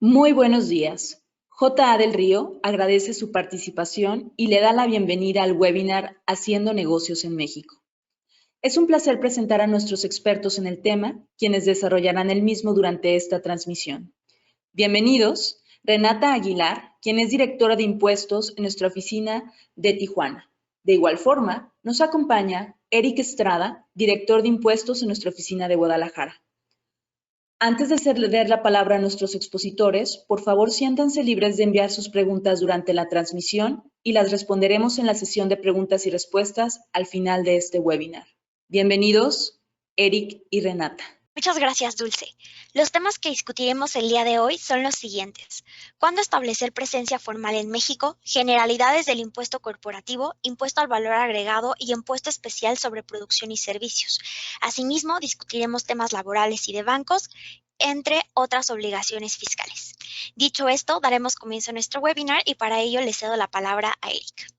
Muy buenos días. J.A. del Río agradece su participación y le da la bienvenida al webinar Haciendo negocios en México. Es un placer presentar a nuestros expertos en el tema, quienes desarrollarán el mismo durante esta transmisión. Bienvenidos, Renata Aguilar, quien es directora de impuestos en nuestra oficina de Tijuana. De igual forma, nos acompaña Eric Estrada, director de impuestos en nuestra oficina de Guadalajara. Antes de ceder la palabra a nuestros expositores, por favor siéntanse libres de enviar sus preguntas durante la transmisión y las responderemos en la sesión de preguntas y respuestas al final de este webinar. Bienvenidos, Eric y Renata. Muchas gracias, Dulce. Los temas que discutiremos el día de hoy son los siguientes. ¿Cuándo establecer presencia formal en México? Generalidades del impuesto corporativo, impuesto al valor agregado y impuesto especial sobre producción y servicios. Asimismo, discutiremos temas laborales y de bancos, entre otras obligaciones fiscales. Dicho esto, daremos comienzo a nuestro webinar y para ello le cedo la palabra a Eric.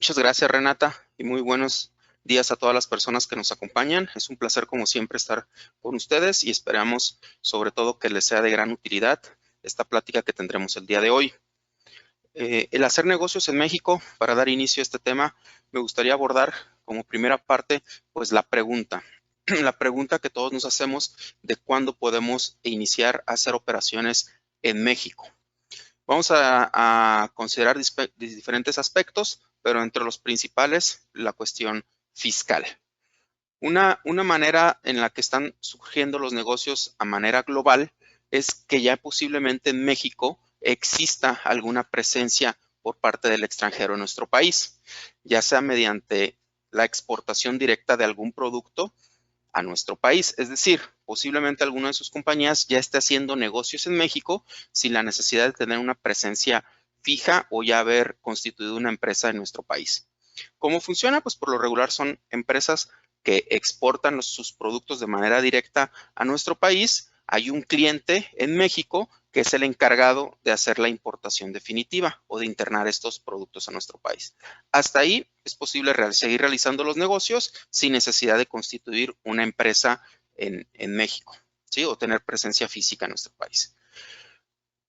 Muchas gracias, Renata, y muy buenos días a todas las personas que nos acompañan. Es un placer, como siempre, estar con ustedes y esperamos, sobre todo, que les sea de gran utilidad esta plática que tendremos el día de hoy. El hacer negocios en México, para dar inicio a este tema, me gustaría abordar como primera parte, pues la pregunta. La pregunta que todos nos hacemos de cuándo podemos iniciar a hacer operaciones en México. Vamos a considerar diferentes aspectos, pero entre los principales, la cuestión fiscal. Una manera en la que están surgiendo los negocios a manera global es que ya posiblemente en México exista alguna presencia por parte del extranjero en nuestro país, ya sea mediante la exportación directa de algún producto a nuestro país. Es decir, posiblemente alguna de sus compañías ya esté haciendo negocios en México sin la necesidad de tener una presencia fija o ya haber constituido una empresa en nuestro país. ¿Cómo funciona? Pues por lo regular son empresas que exportan sus productos de manera directa a nuestro país. Hay un cliente en México que es el encargado de hacer la importación definitiva o de internar estos productos a nuestro país. Hasta ahí es posible seguir realizando los negocios sin necesidad de constituir una empresa en México, ¿sí? O tener presencia física en nuestro país.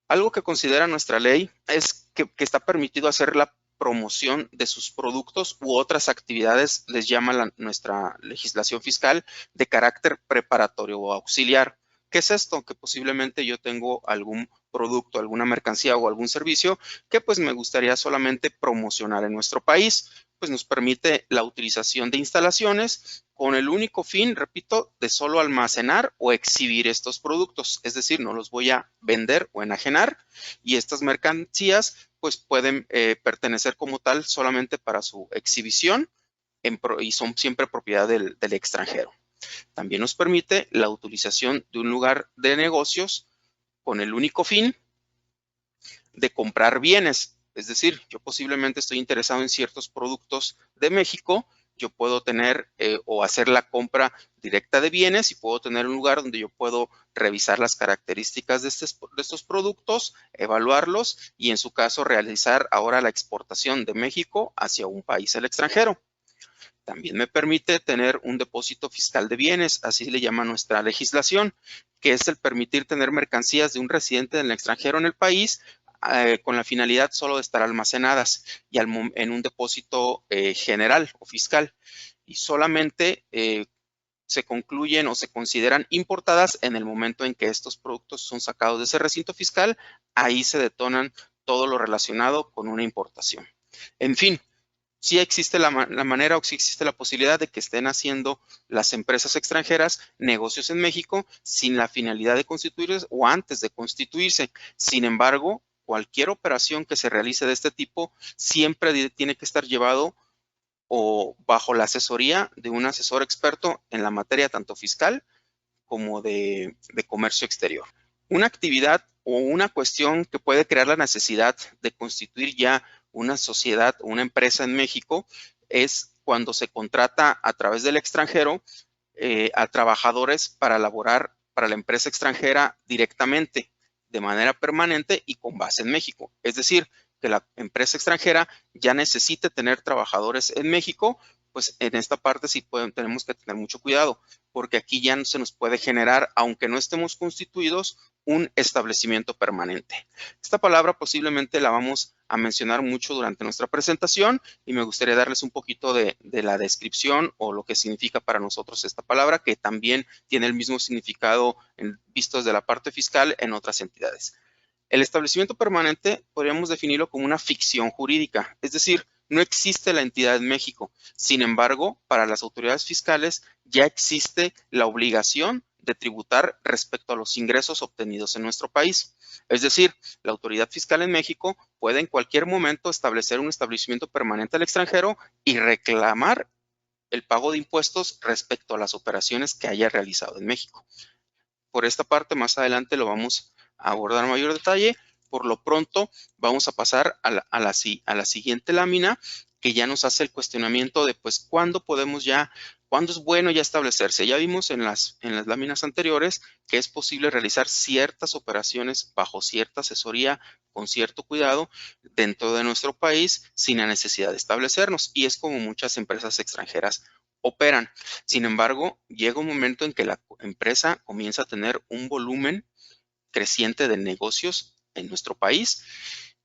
Algo que considera nuestra ley es que está permitido hacer la promoción de sus productos u otras actividades, les llama nuestra legislación fiscal, de carácter preparatorio o auxiliar. ¿Qué es esto? Que posiblemente yo tengo algún producto, alguna mercancía o algún servicio que pues me gustaría solamente promocionar en nuestro país. Pues nos permite la utilización de instalaciones con el único fin, repito, de solo almacenar o exhibir estos productos. Es decir, no los voy a vender o enajenar y estas mercancías pues pueden pertenecer como tal solamente para su exhibición y son siempre propiedad del extranjero. También nos permite la utilización de un lugar de negocios con el único fin de comprar bienes. Es decir, yo posiblemente estoy interesado en ciertos productos de México, yo puedo tener o hacer la compra directa de bienes y puedo tener un lugar donde yo puedo revisar las características de estos productos, evaluarlos y en su caso realizar ahora la exportación de México hacia un país al extranjero. También me permite tener un depósito fiscal de bienes, así le llama nuestra legislación, que es el permitir tener mercancías de un residente del extranjero en el país con la finalidad solo de estar almacenadas y en un depósito general o fiscal. Y solamente se concluyen o se consideran importadas en el momento en que estos productos son sacados de ese recinto fiscal. Ahí se detonan todo lo relacionado con una importación. En fin, sí existe la manera o sí existe la posibilidad de que estén haciendo las empresas extranjeras negocios en México sin la finalidad de constituirse o antes de constituirse. Sin embargo, cualquier operación que se realice de este tipo siempre tiene que estar llevado o bajo la asesoría de un asesor experto en la materia tanto fiscal como de comercio exterior. Una actividad o una cuestión que puede crear la necesidad de constituir ya una sociedad o una empresa en México es cuando se contrata a través del extranjero a trabajadores para laborar para la empresa extranjera directamente, de manera permanente y con base en México. Es decir, que la empresa extranjera ya necesite tener trabajadores en México, pues en esta parte sí tenemos que tener mucho cuidado, porque aquí ya no se nos puede generar, aunque no estemos constituidos, un establecimiento permanente. Esta palabra posiblemente la vamos a mencionar mucho durante nuestra presentación y me gustaría darles un poquito de la descripción o lo que significa para nosotros esta palabra, que también tiene el mismo significado visto desde la parte fiscal en otras entidades. El establecimiento permanente podríamos definirlo como una ficción jurídica, es decir, no existe la entidad en México. Sin embargo, para las autoridades fiscales ya existe la obligación de tributar respecto a los ingresos obtenidos en nuestro país. Es decir, la autoridad fiscal en México puede en cualquier momento establecer un establecimiento permanente al extranjero y reclamar el pago de impuestos respecto a las operaciones que haya realizado en México. Por esta parte, más adelante lo vamos a abordar en mayor detalle. Por lo pronto, vamos a pasar a la siguiente lámina, que ya nos hace el cuestionamiento de, pues, ¿cuándo es bueno ya establecerse? Ya vimos en las láminas anteriores que es posible realizar ciertas operaciones bajo cierta asesoría, con cierto cuidado, dentro de nuestro país, sin la necesidad de establecernos. Y es como muchas empresas extranjeras operan. Sin embargo, llega un momento en que la empresa comienza a tener un volumen creciente de negocios en nuestro país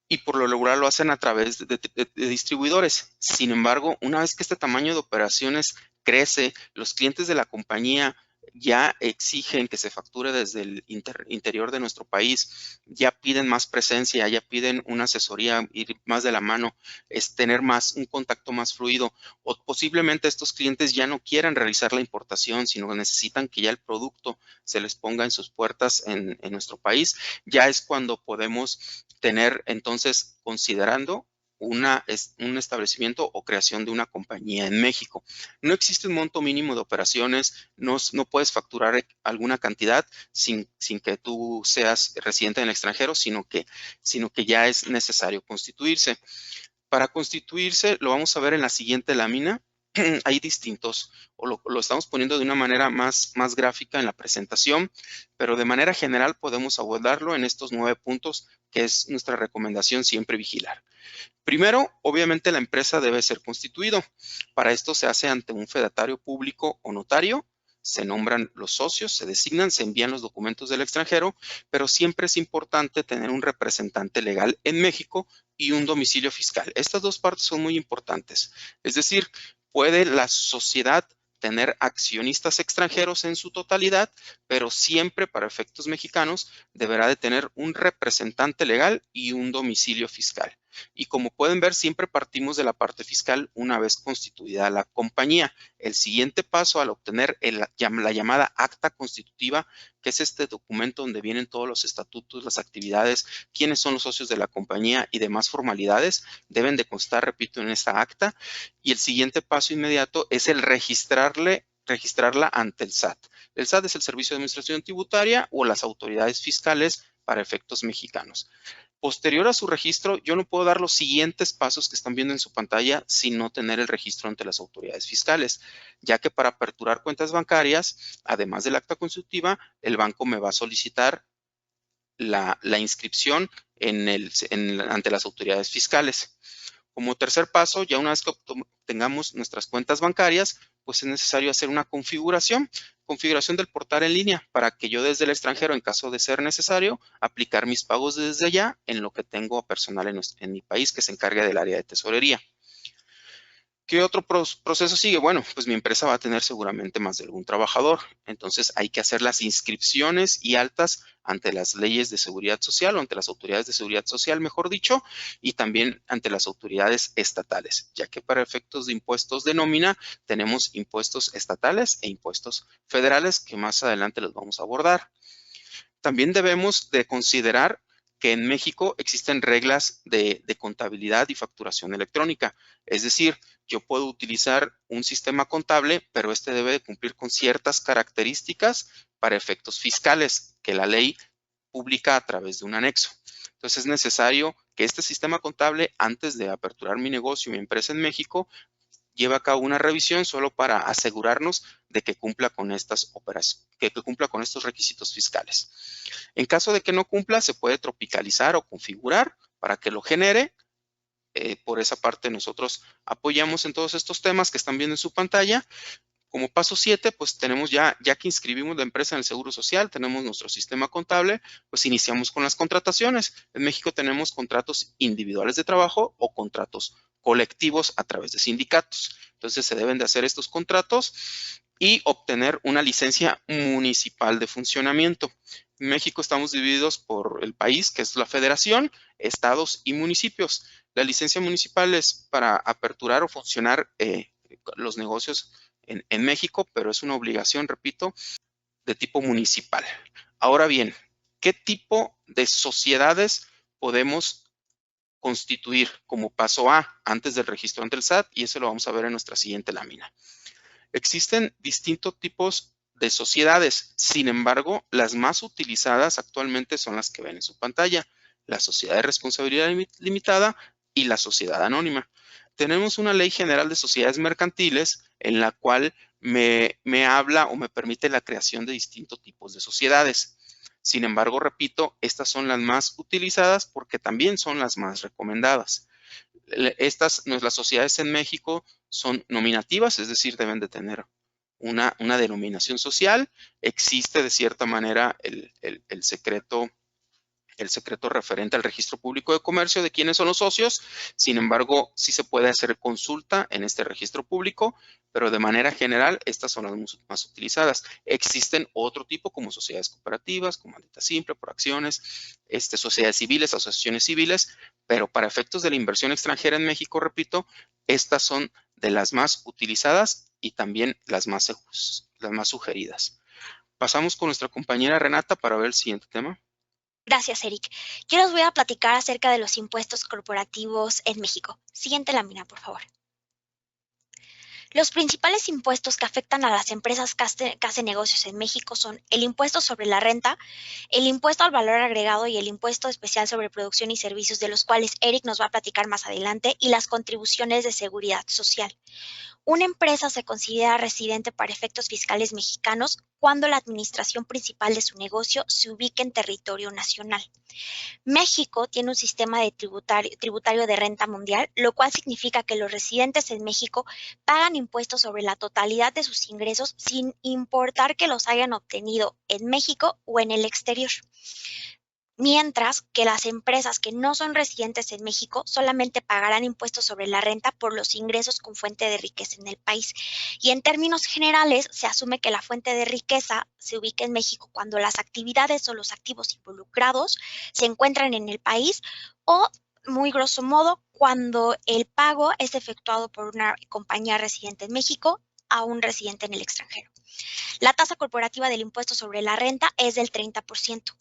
y por lo regular lo hacen a través de distribuidores. Sin embargo, una vez que este tamaño de operaciones crece, los clientes de la compañía ya exigen que se facture desde el interior de nuestro país, ya piden más presencia, ya piden una asesoría, ir más de la mano, es tener un contacto más fluido, o posiblemente estos clientes ya no quieran realizar la importación, sino necesitan que ya el producto se les ponga en sus puertas en nuestro país. Ya es cuando podemos tener, entonces, considerando un establecimiento o creación de una compañía en México. No existe un monto mínimo de operaciones, no puedes facturar alguna cantidad sin que tú seas residente en el extranjero, sino que ya es necesario constituirse. Para constituirse, lo vamos a ver en la siguiente lámina. Hay distintos, o lo estamos poniendo de una manera más gráfica en la presentación, pero de manera general podemos abordarlo en estos 9 puntos, que es nuestra recomendación siempre vigilar. Primero, obviamente la empresa debe ser constituido. Para esto se hace ante un fedatario público o notario, se nombran los socios, se designan, se envían los documentos del extranjero, pero siempre es importante tener un representante legal en México y un domicilio fiscal. Estas dos partes son muy importantes. Es decir, puede la sociedad tener accionistas extranjeros en su totalidad, pero siempre para efectos mexicanos deberá de tener un representante legal y un domicilio fiscal. Y como pueden ver, siempre partimos de la parte fiscal una vez constituida la compañía. El siguiente paso al obtener la llamada acta constitutiva, que es este documento donde vienen todos los estatutos, las actividades, quiénes son los socios de la compañía y demás formalidades, deben de constar, repito, en esta acta. Y el siguiente paso inmediato es el registrarla ante el SAT. El SAT es el Servicio de Administración Tributaria o las autoridades fiscales para efectos mexicanos. Posterior a su registro, yo no puedo dar los siguientes pasos que están viendo en su pantalla sin no tener el registro ante las autoridades fiscales, ya que para aperturar cuentas bancarias, además del acta constitutiva, el banco me va a solicitar la inscripción ante las autoridades fiscales. Como tercer paso, ya una vez que obtengamos nuestras cuentas bancarias, pues es necesario hacer una configuración del portal en línea para que yo desde el extranjero, en caso de ser necesario, aplicar mis pagos desde allá en lo que tengo personal en mi país que se encargue del área de tesorería. ¿Qué otro proceso sigue? Bueno, pues mi empresa va a tener seguramente más de algún trabajador. Entonces hay que hacer las inscripciones y altas ante las leyes de seguridad social o ante las autoridades de seguridad social, mejor dicho, y también ante las autoridades estatales, ya que para efectos de impuestos de nómina tenemos impuestos estatales e impuestos federales que más adelante los vamos a abordar. También debemos de considerar que en México existen reglas de contabilidad y facturación electrónica. Es decir, yo puedo utilizar un sistema contable, pero este debe de cumplir con ciertas características para efectos fiscales que la ley publica a través de un anexo. Entonces es necesario que este sistema contable, antes de aperturar mi negocio, mi empresa en México, lleve a cabo una revisión solo para asegurarnos de que cumpla con estas operaciones, que cumpla con estos requisitos fiscales. En caso de que no cumpla, se puede tropicalizar o configurar para que lo genere. Por esa parte nosotros apoyamos en todos estos temas que están viendo en su pantalla. Como paso 7, pues tenemos ya que inscribimos la empresa en el Seguro Social, tenemos nuestro sistema contable, pues iniciamos con las contrataciones. En México tenemos contratos individuales de trabajo o contratos colectivos a través de sindicatos. Entonces se deben de hacer estos contratos y obtener una licencia municipal de funcionamiento. En México estamos divididos por el país, que es la federación, estados y municipios. La licencia municipal es para aperturar o funcionar los negocios en México, pero es una obligación, repito, de tipo municipal. Ahora bien, ¿qué tipo de sociedades podemos constituir como paso A antes del registro ante el SAT? Y eso lo vamos a ver en nuestra siguiente lámina. Existen distintos tipos de sociedades, sin embargo, las más utilizadas actualmente son las que ven en su pantalla, la sociedad de responsabilidad limitada y la sociedad anónima. Tenemos una ley general de sociedades mercantiles en la cual me habla o me permite la creación de distintos tipos de sociedades. Sin embargo, repito, estas son las más utilizadas porque también son las más recomendadas. Las sociedades en México son nominativas, es decir, deben de tener una denominación social. Existe de cierta manera el secreto referente al registro público de comercio de quiénes son los socios. Sin embargo, sí se puede hacer consulta en este registro público, pero de manera general estas son las más utilizadas. Existen otro tipo como sociedades cooperativas, comandita simple, por acciones, sociedades civiles, asociaciones civiles, pero para efectos de la inversión extranjera en México, repito, estas son de las más utilizadas y también las más sugeridas. Pasamos con nuestra compañera Renata para ver el siguiente tema. Gracias, Eric. Yo les voy a platicar acerca de los impuestos corporativos en México. Siguiente lámina, por favor. Los principales impuestos que afectan a las empresas que hacen negocios en México son el impuesto sobre la renta, el impuesto al valor agregado y el impuesto especial sobre producción y servicios, de los cuales Eric nos va a platicar más adelante, y las contribuciones de seguridad social. Una empresa se considera residente para efectos fiscales mexicanos cuando la administración principal de su negocio se ubica en territorio nacional. México tiene un sistema de tributario de renta mundial, lo cual significa que los residentes en México pagan impuestos sobre la totalidad de sus ingresos sin importar que los hayan obtenido en México o en el exterior. Mientras que las empresas que no son residentes en México solamente pagarán impuestos sobre la renta por los ingresos con fuente de riqueza en el país. Y en términos generales, se asume que la fuente de riqueza se ubica en México cuando las actividades o los activos involucrados se encuentran en el país, o, muy grosso modo, cuando el pago es efectuado por una compañía residente en México a un residente en el extranjero. La tasa corporativa del impuesto sobre la renta es del 30%.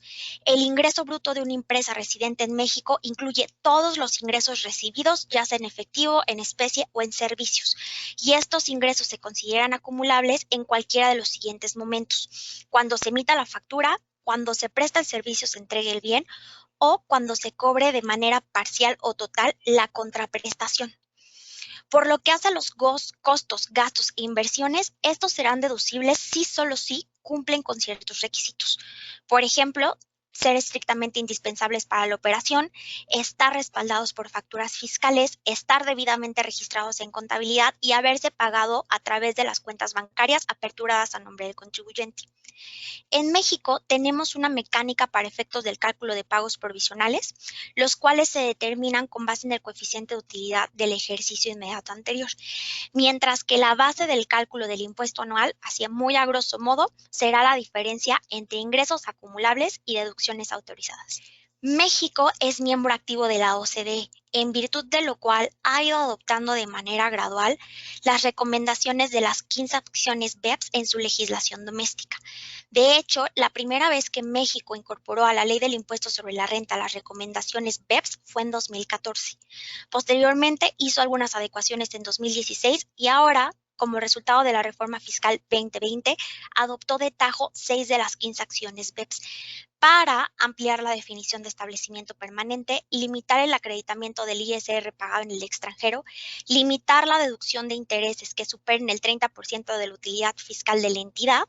El ingreso bruto de una empresa residente en México incluye todos los ingresos recibidos, ya sea en efectivo, en especie o en servicios. Y estos ingresos se consideran acumulables en cualquiera de los siguientes momentos: cuando se emita la factura, cuando se presta el servicio, se entregue el bien, o cuando se cobre de manera parcial o total la contraprestación. Por lo que hace a los costos, gastos e inversiones, estos serán deducibles solo si cumplen con ciertos requisitos. Por ejemplo, ser estrictamente indispensables para la operación, estar respaldados por facturas fiscales, estar debidamente registrados en contabilidad y haberse pagado a través de las cuentas bancarias aperturadas a nombre del contribuyente. En México tenemos una mecánica para efectos del cálculo de pagos provisionales, los cuales se determinan con base en el coeficiente de utilidad del ejercicio inmediato anterior, mientras que la base del cálculo del impuesto anual, así muy a grosso modo, será la diferencia entre ingresos acumulables y deducciones autorizadas. México es miembro activo de la OCDE, en virtud de lo cual ha ido adoptando de manera gradual las recomendaciones de las 15 acciones BEPS en su legislación doméstica. De hecho, la primera vez que México incorporó a la Ley del Impuesto sobre la Renta las recomendaciones BEPS fue en 2014. Posteriormente hizo algunas adecuaciones en 2016 y ahora, como resultado de la reforma fiscal 2020, adoptó de tajo 6 de las 15 acciones BEPS para ampliar la definición de establecimiento permanente, limitar el acreditamiento del ISR pagado en el extranjero, limitar la deducción de intereses que superen el 30% de la utilidad fiscal de la entidad,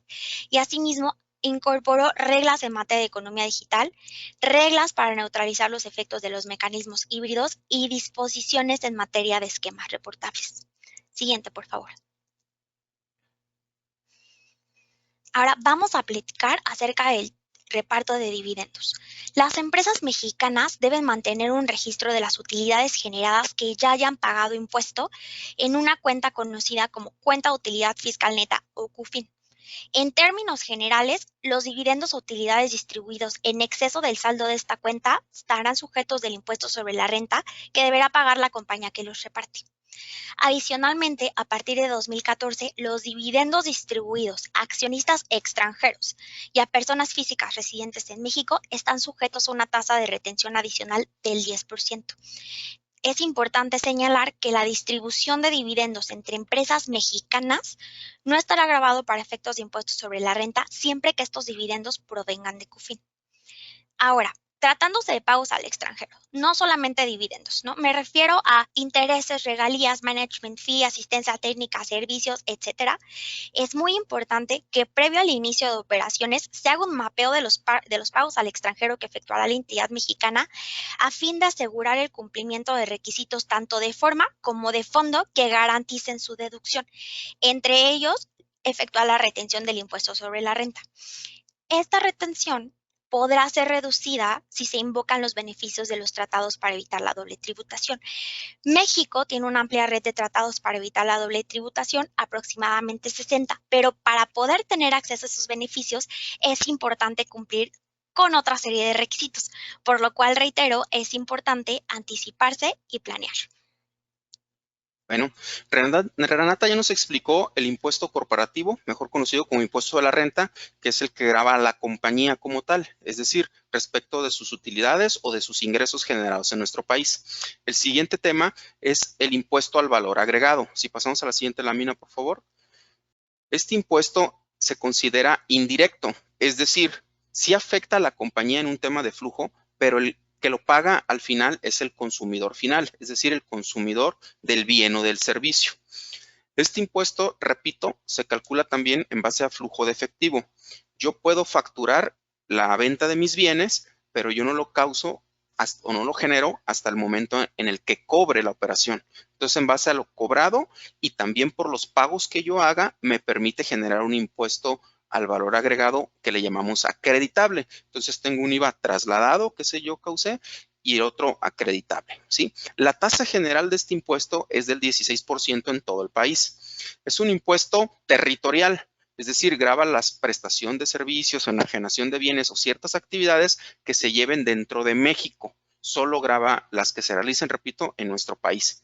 y asimismo incorporó reglas en materia de economía digital, reglas para neutralizar los efectos de los mecanismos híbridos y disposiciones en materia de esquemas reportables. Siguiente, por favor. Ahora vamos a platicar acerca del reparto de dividendos. Las empresas mexicanas deben mantener un registro de las utilidades generadas que ya hayan pagado impuesto en una cuenta conocida como Cuenta de Utilidad Fiscal Neta o CUFIN. En términos generales, los dividendos o utilidades distribuidos en exceso del saldo de esta cuenta estarán sujetos del impuesto sobre la renta que deberá pagar la compañía que los reparte. Adicionalmente, a partir de 2014, los dividendos distribuidos a accionistas extranjeros y a personas físicas residentes en México están sujetos a una tasa de retención adicional del 10%. Es importante señalar que la distribución de dividendos entre empresas mexicanas no estará grabado para efectos de impuestos sobre la renta siempre que estos dividendos provengan de CUFIN. Ahora, tratándose de pagos al extranjero, no solamente dividendos, ¿no? Me refiero a intereses, regalías, management fee, asistencia técnica, servicios, etcétera. Es muy importante que previo al inicio de operaciones se haga un mapeo de los pagos al extranjero que efectuará la entidad mexicana a fin de asegurar el cumplimiento de requisitos tanto de forma como de fondo que garanticen su deducción. Entre ellos, efectuar la retención del impuesto sobre la renta. Esta retención podrá ser reducida si se invocan los beneficios de los tratados para evitar la doble tributación. México tiene una amplia red de tratados para evitar la doble tributación, aproximadamente 60, pero para poder tener acceso a esos beneficios es importante cumplir con otra serie de requisitos, por lo cual, reitero, es importante anticiparse y planear. Bueno, Renata ya nos explicó el impuesto corporativo, mejor conocido como impuesto de la renta, que es el que grava a la compañía como tal, es decir, respecto de sus utilidades o de sus ingresos generados en nuestro país. El siguiente tema es el impuesto al valor agregado. Si pasamos a la siguiente lámina, por favor. Este impuesto se considera indirecto, es decir, sí afecta a la compañía en un tema de flujo, pero el que lo paga al final es el consumidor final, es decir, el consumidor del bien o del servicio. Este impuesto, repito, se calcula también en base a flujo de efectivo. Yo puedo facturar la venta de mis bienes, pero yo no lo causo o no lo genero hasta el momento en el que cobre la operación. Entonces, en base a lo cobrado y también por los pagos que yo haga, me permite generar un impuesto al valor agregado que le llamamos acreditable. Entonces, tengo un IVA trasladado que yo causé y el otro acreditable, ¿sí? La tasa general de este impuesto es del 16% en todo el país. Es un impuesto territorial, es decir, grava la prestación de servicios, enajenación de bienes o ciertas actividades que se lleven dentro de México. Solo grava las que se realicen, repito, en nuestro país.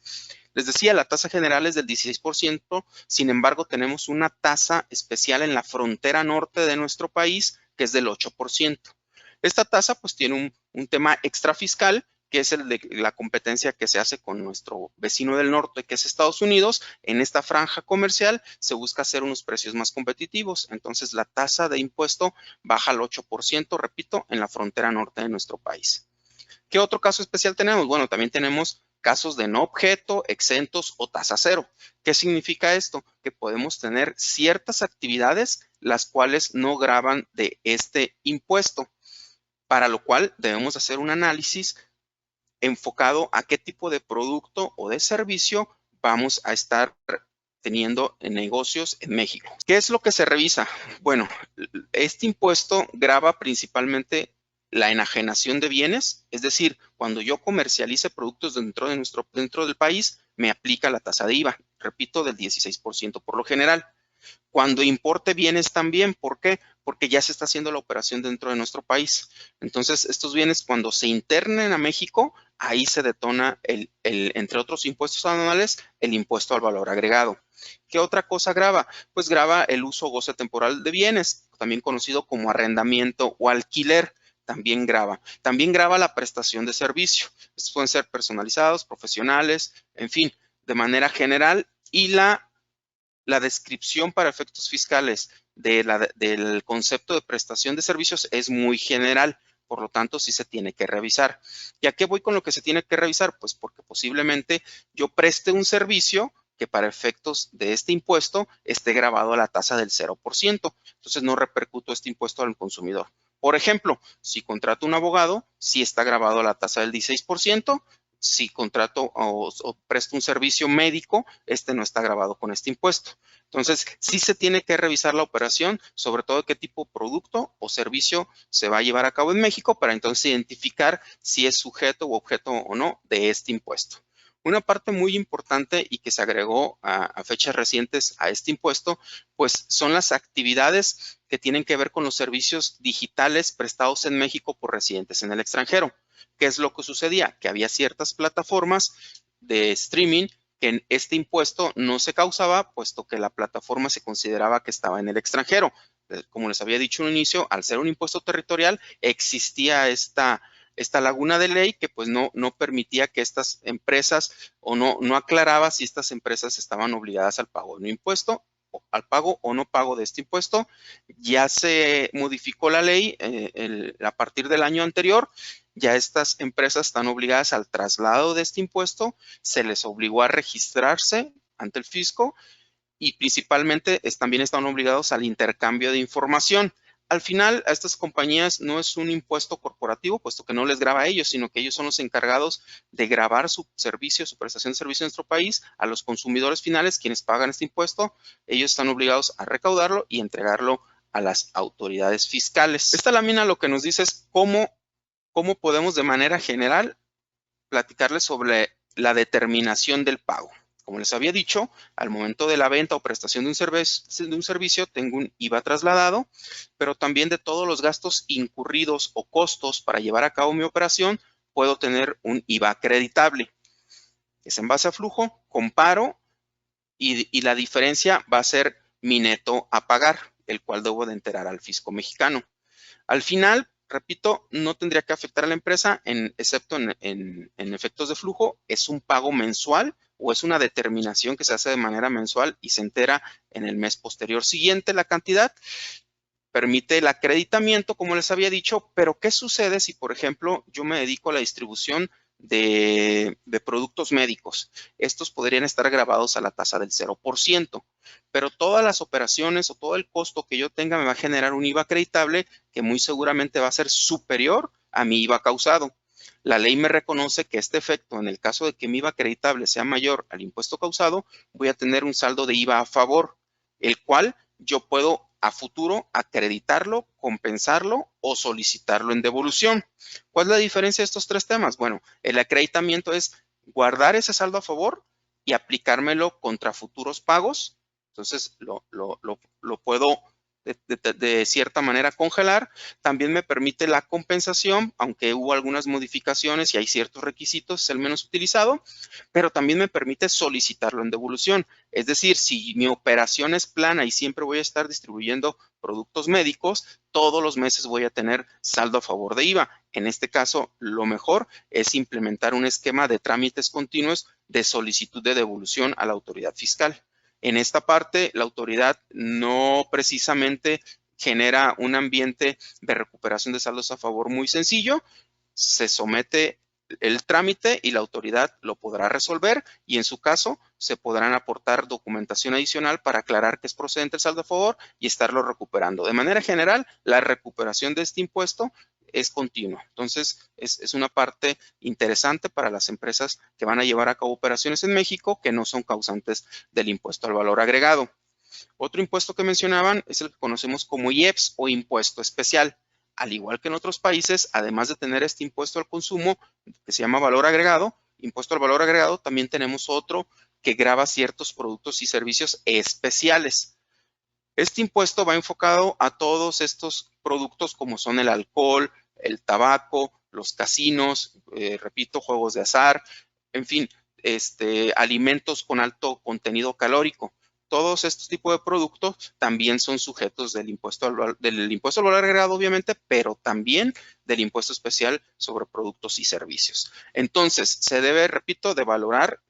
Les decía, la tasa general es del 16%, sin embargo, tenemos una tasa especial en la frontera norte de nuestro país, que es del 8%. Esta tasa, pues, tiene un tema extrafiscal, que es el de la competencia que se hace con nuestro vecino del norte, que es Estados Unidos. En esta franja comercial se busca hacer unos precios más competitivos. Entonces, la tasa de impuesto baja al 8%, repito, en la frontera norte de nuestro país. ¿Qué otro caso especial tenemos? Bueno, también tenemos casos de no objeto, exentos o tasa cero. ¿Qué significa esto? Que podemos tener ciertas actividades las cuales no gravan de este impuesto, para lo cual debemos hacer un análisis enfocado a qué tipo de producto o de servicio vamos a estar teniendo en negocios en México. ¿Qué es lo que se revisa? Bueno, este impuesto grava principalmente la enajenación de bienes, es decir, cuando yo comercialice productos dentro del país, me aplica la tasa de IVA, repito, del 16% por lo general. Cuando importe bienes también, ¿por qué? Porque ya se está haciendo la operación dentro de nuestro país. Entonces, estos bienes cuando se internen a México, ahí se detona, entre otros impuestos anuales, el impuesto al valor agregado. ¿Qué otra cosa grava? Pues grava el uso o goce temporal de bienes, también conocido como arrendamiento o alquiler. También grava. También grava la prestación de servicio. Estos pueden ser personalizados, profesionales, en fin, de manera general. Y la descripción para efectos fiscales del concepto de prestación de servicios es muy general, por lo tanto sí se tiene que revisar. ¿Y a qué voy con lo que se tiene que revisar? Pues porque posiblemente yo preste un servicio que para efectos de este impuesto esté grabado a la tasa del 0%. Entonces no repercuto este impuesto al consumidor. Por ejemplo, si contrato un abogado, sí está grabado a la tasa del 16%, si contrato o presto un servicio médico, este no está gravado con este impuesto. Entonces, sí se tiene que revisar la operación, sobre todo qué tipo de producto o servicio se va a llevar a cabo en México para entonces identificar si es sujeto u objeto o no de este impuesto. Una parte muy importante y que se agregó a fechas recientes a este impuesto, pues son las actividades que tienen que ver con los servicios digitales prestados en México por residentes en el extranjero. ¿Qué es lo que sucedía? Que había ciertas plataformas de streaming que en este impuesto no se causaba, puesto que la plataforma se consideraba que estaba en el extranjero. Como les había dicho en un inicio, al ser un impuesto territorial, existía esta laguna de ley que pues no permitía que estas empresas o no aclaraba si estas empresas estaban obligadas al pago de un impuesto, al pago o no pago de este impuesto. Ya se modificó la ley a partir del año anterior. Ya estas empresas están obligadas al traslado de este impuesto, se les obligó a registrarse ante el fisco y principalmente también están obligados al intercambio de información. Al final, a estas compañías no es un impuesto corporativo, puesto que no les grava a ellos, sino que ellos son los encargados de gravar su servicio, su prestación de servicio en nuestro país a los consumidores finales, quienes pagan este impuesto. Ellos están obligados a recaudarlo y entregarlo a las autoridades fiscales. Esta lámina lo que nos dice es cómo podemos de manera general platicarles sobre la determinación del pago. Como les había dicho, al momento de la venta o prestación de un servicio, tengo un IVA trasladado, pero también de todos los gastos incurridos o costos para llevar a cabo mi operación, puedo tener un IVA acreditable. Es en base a flujo, comparo y la diferencia va a ser mi neto a pagar, el cual debo de enterar al fisco mexicano. Al final, repito, no tendría que afectar a la empresa, excepto en efectos de flujo. Es un pago mensual o es una determinación que se hace de manera mensual y se entera en el mes posterior siguiente la cantidad. Permite el acreditamiento, como les había dicho, pero ¿qué sucede si, por ejemplo, yo me dedico a la distribución de productos médicos? Estos podrían estar grabados a la tasa del 0%, pero todas las operaciones o todo el costo que yo tenga me va a generar un IVA acreditable que muy seguramente va a ser superior a mi IVA causado. La ley me reconoce que este efecto, en el caso de que mi IVA acreditable sea mayor al impuesto causado, voy a tener un saldo de IVA a favor, el cual yo puedo a futuro acreditarlo, compensarlo o solicitarlo en devolución. ¿Cuál es la diferencia de estos tres temas? Bueno, el acreditamiento es guardar ese saldo a favor y aplicármelo contra futuros pagos. Entonces, lo puedo de cierta manera congelar. También me permite la compensación, aunque hubo algunas modificaciones y hay ciertos requisitos, es el menos utilizado, pero también me permite solicitarlo en devolución. Es decir, si mi operación es plana y siempre voy a estar distribuyendo productos médicos, todos los meses voy a tener saldo a favor de IVA. En este caso, lo mejor es implementar un esquema de trámites continuos de solicitud de devolución a la autoridad fiscal. En esta parte, la autoridad no precisamente genera un ambiente de recuperación de saldos a favor muy sencillo. Se somete el trámite y la autoridad lo podrá resolver y en su caso se podrán aportar documentación adicional para aclarar que es procedente el saldo a favor y estarlo recuperando. De manera general, la recuperación de este impuesto es continua. Entonces, es una parte interesante para las empresas que van a llevar a cabo operaciones en México que no son causantes del impuesto al valor agregado. Otro impuesto que mencionaban es el que conocemos como IEPS o impuesto especial. Al igual que en otros países, además de tener este impuesto al consumo que se llama valor agregado, impuesto al valor agregado, también tenemos otro que grava ciertos productos y servicios especiales. Este impuesto va enfocado a todos estos productos como son el alcohol, el tabaco, los casinos, repito, juegos de azar, en fin, alimentos con alto contenido calórico. Todos estos tipos de productos también son sujetos del impuesto al valor agregado, obviamente, pero también del impuesto especial sobre productos y servicios. Entonces, se debe, repito, de valorar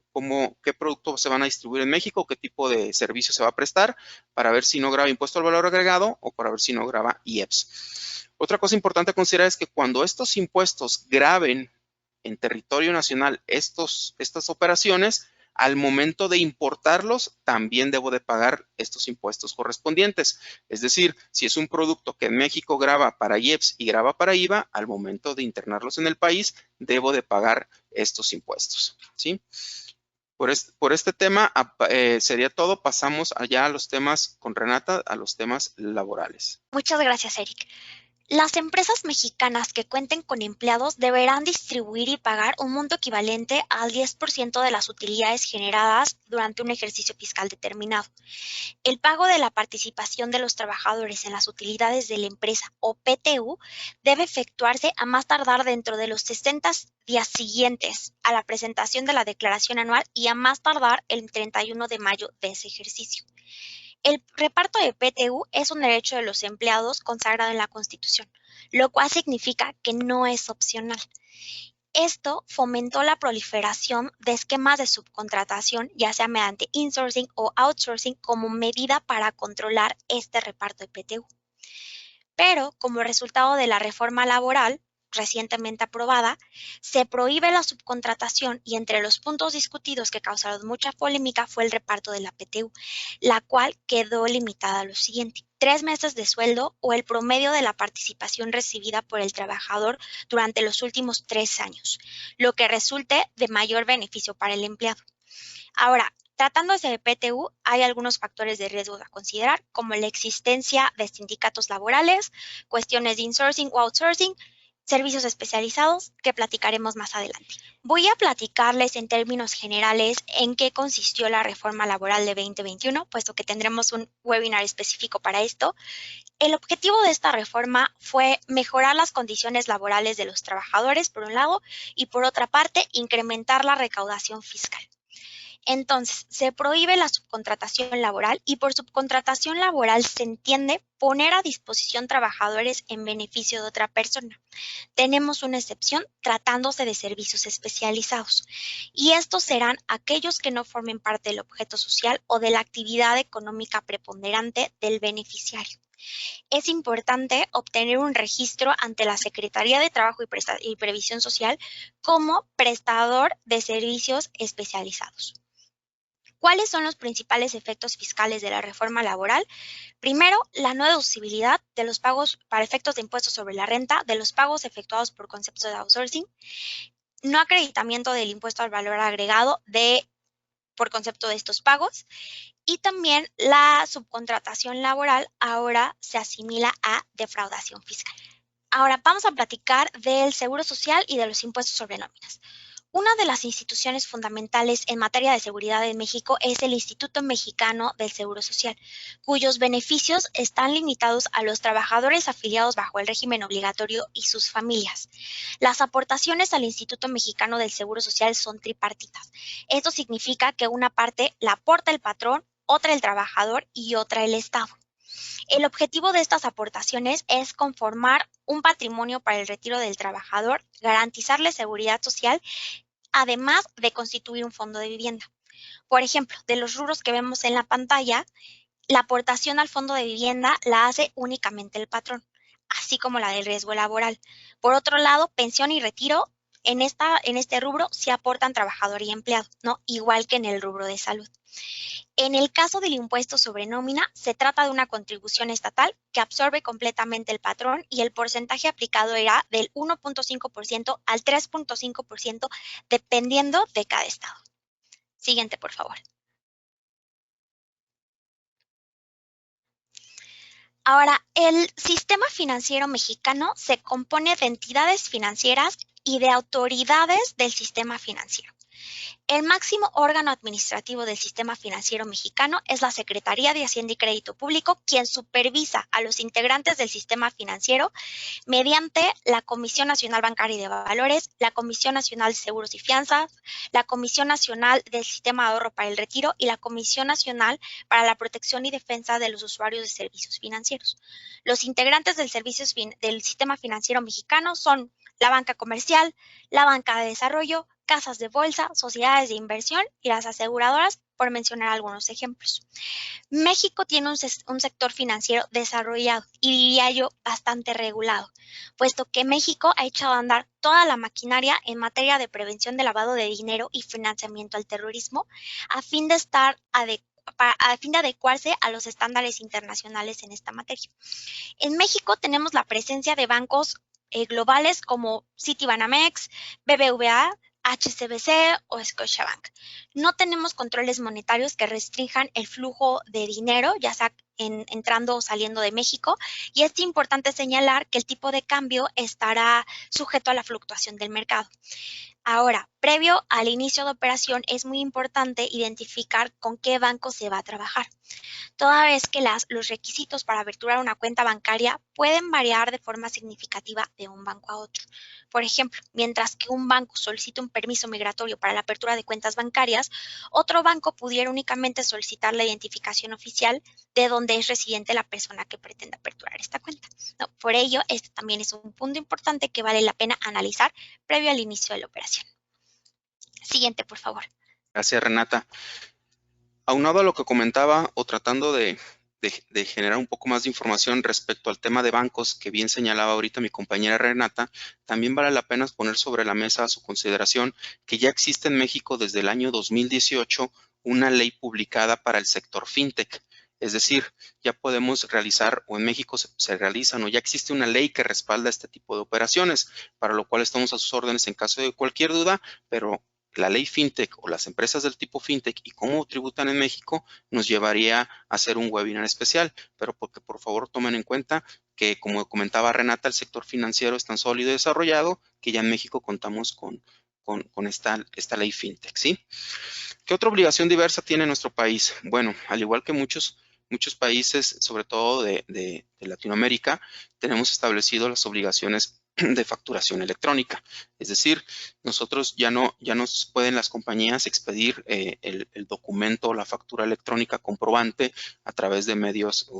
qué productos se van a distribuir en México, qué tipo de servicio se va a prestar, para ver si no grava impuesto al valor agregado o para ver si no grava IEPS. Otra cosa importante a considerar es que cuando estos impuestos graven en territorio nacional estas operaciones, al momento de importarlos, también debo de pagar estos impuestos correspondientes. Es decir, si es un producto que en México grava para IEPS y grava para IVA, al momento de internarlos en el país, debo de pagar estos impuestos, ¿sí? Por este tema sería todo. Pasamos allá a los temas con Renata, a los temas laborales. Muchas gracias, Eric. Las empresas mexicanas que cuenten con empleados deberán distribuir y pagar un monto equivalente al 10% de las utilidades generadas durante un ejercicio fiscal determinado. El pago de la participación de los trabajadores en las utilidades de la empresa o PTU debe efectuarse a más tardar dentro de los 60 días siguientes a la presentación de la declaración anual y a más tardar el 31 de mayo de ese ejercicio. El reparto de PTU es un derecho de los empleados consagrado en la Constitución, lo cual significa que no es opcional. Esto fomentó la proliferación de esquemas de subcontratación, ya sea mediante insourcing o outsourcing, como medida para controlar este reparto de PTU. Pero, como resultado de la reforma laboral recientemente aprobada, se prohíbe la subcontratación y entre los puntos discutidos que causaron mucha polémica fue el reparto de la PTU, la cual quedó limitada a lo siguiente: 3 meses de sueldo o el promedio de la participación recibida por el trabajador durante los últimos 3 años, lo que resulte de mayor beneficio para el empleado. Ahora, tratándose de PTU, hay algunos factores de riesgo a considerar, como la existencia de sindicatos laborales, cuestiones de insourcing o outsourcing, servicios especializados, que platicaremos más adelante. Voy a platicarles en términos generales en qué consistió la reforma laboral de 2021, puesto que tendremos un webinar específico para esto. El objetivo de esta reforma fue mejorar las condiciones laborales de los trabajadores, por un lado, y por otra parte, incrementar la recaudación fiscal. Entonces, se prohíbe la subcontratación laboral y por subcontratación laboral se entiende poner a disposición trabajadores en beneficio de otra persona. Tenemos una excepción tratándose de servicios especializados y estos serán aquellos que no formen parte del objeto social o de la actividad económica preponderante del beneficiario. Es importante obtener un registro ante la Secretaría de Trabajo y Previsión Social como prestador de servicios especializados. ¿Cuáles son los principales efectos fiscales de la reforma laboral? Primero, la no deducibilidad de los pagos para efectos de impuestos sobre la renta de los pagos efectuados por concepto de outsourcing, no acreditamiento del impuesto al valor agregado por concepto de estos pagos, y también la subcontratación laboral ahora se asimila a defraudación fiscal. Ahora vamos a platicar del Seguro Social y de los impuestos sobre nóminas. Una de las instituciones fundamentales en materia de seguridad en México es el Instituto Mexicano del Seguro Social, cuyos beneficios están limitados a los trabajadores afiliados bajo el régimen obligatorio y sus familias. Las aportaciones al Instituto Mexicano del Seguro Social son tripartitas. Esto significa que una parte la aporta el patrón, otra el trabajador y otra el Estado. El objetivo de estas aportaciones es conformar un patrimonio para el retiro del trabajador, garantizarle seguridad social, además de constituir un fondo de vivienda. Por ejemplo, de los rubros que vemos en la pantalla, la aportación al fondo de vivienda la hace únicamente el patrón, así como la del riesgo laboral. Por otro lado, pensión y retiro, en este rubro sí aportan trabajador y empleado, ¿no? Igual que en el rubro de salud. En el caso del impuesto sobre nómina, se trata de una contribución estatal que absorbe completamente el patrón y el porcentaje aplicado era del 1.5% al 3.5% dependiendo de cada estado. Siguiente, por favor. Ahora, el sistema financiero mexicano se compone de entidades financieras y de autoridades del sistema financiero. El máximo órgano administrativo del sistema financiero mexicano es la Secretaría de Hacienda y Crédito Público, quien supervisa a los integrantes del sistema financiero mediante la Comisión Nacional Bancaria y de Valores, la Comisión Nacional de Seguros y Fianzas, la Comisión Nacional del Sistema de Ahorro para el Retiro y la Comisión Nacional para la Protección y Defensa de los Usuarios de Servicios Financieros. Los integrantes del sistema financiero mexicano son la banca comercial, la banca de desarrollo, casas de bolsa, sociedades de inversión y las aseguradoras, por mencionar algunos ejemplos. México tiene un sector financiero desarrollado y diría yo bastante regulado, puesto que México ha echado a andar toda la maquinaria en materia de prevención de lavado de dinero y financiamiento al terrorismo a fin de adecuarse a los estándares internacionales en esta materia. En México tenemos la presencia de bancos globales como Citibanamex, BBVA, HSBC o Scotiabank. No tenemos controles monetarios que restrinjan el flujo de dinero, ya sea entrando o saliendo de México, y es importante señalar que el tipo de cambio estará sujeto a la fluctuación del mercado. Ahora, previo al inicio de operación, es muy importante identificar con qué banco se va a trabajar, toda vez que los requisitos para aperturar una cuenta bancaria pueden variar de forma significativa de un banco a otro. Por ejemplo, mientras que un banco solicita un permiso migratorio para la apertura de cuentas bancarias, otro banco pudiera únicamente solicitar la identificación oficial de donde es residente la persona que pretende aperturar esta cuenta. No, por ello, este también es un punto importante que vale la pena analizar previo al inicio de la operación. Siguiente, por favor. Gracias, Renata. Aunado a lo que comentaba o tratando de generar un poco más de información respecto al tema de bancos que bien señalaba ahorita mi compañera Renata, también vale la pena poner sobre la mesa a su consideración que ya existe en México desde el año 2018 una ley publicada para el sector fintech. Es decir, ya podemos realizar, o en México se realizan, o ya existe una ley que respalda este tipo de operaciones, para lo cual estamos a sus órdenes en caso de cualquier duda, pero la ley fintech o las empresas del tipo fintech y cómo tributan en México nos llevaría a hacer un webinar especial, pero porque por favor tomen en cuenta que, como comentaba Renata, el sector financiero es tan sólido y desarrollado que ya en México contamos con esta ley fintech, ¿sí? ¿Qué otra obligación diversa tiene nuestro país? Bueno, al igual que muchos países, sobre todo de Latinoamérica, tenemos establecido las obligaciones de facturación electrónica. Es decir, nosotros ya no nos pueden las compañías expedir el documento o la factura electrónica comprobante a través de medios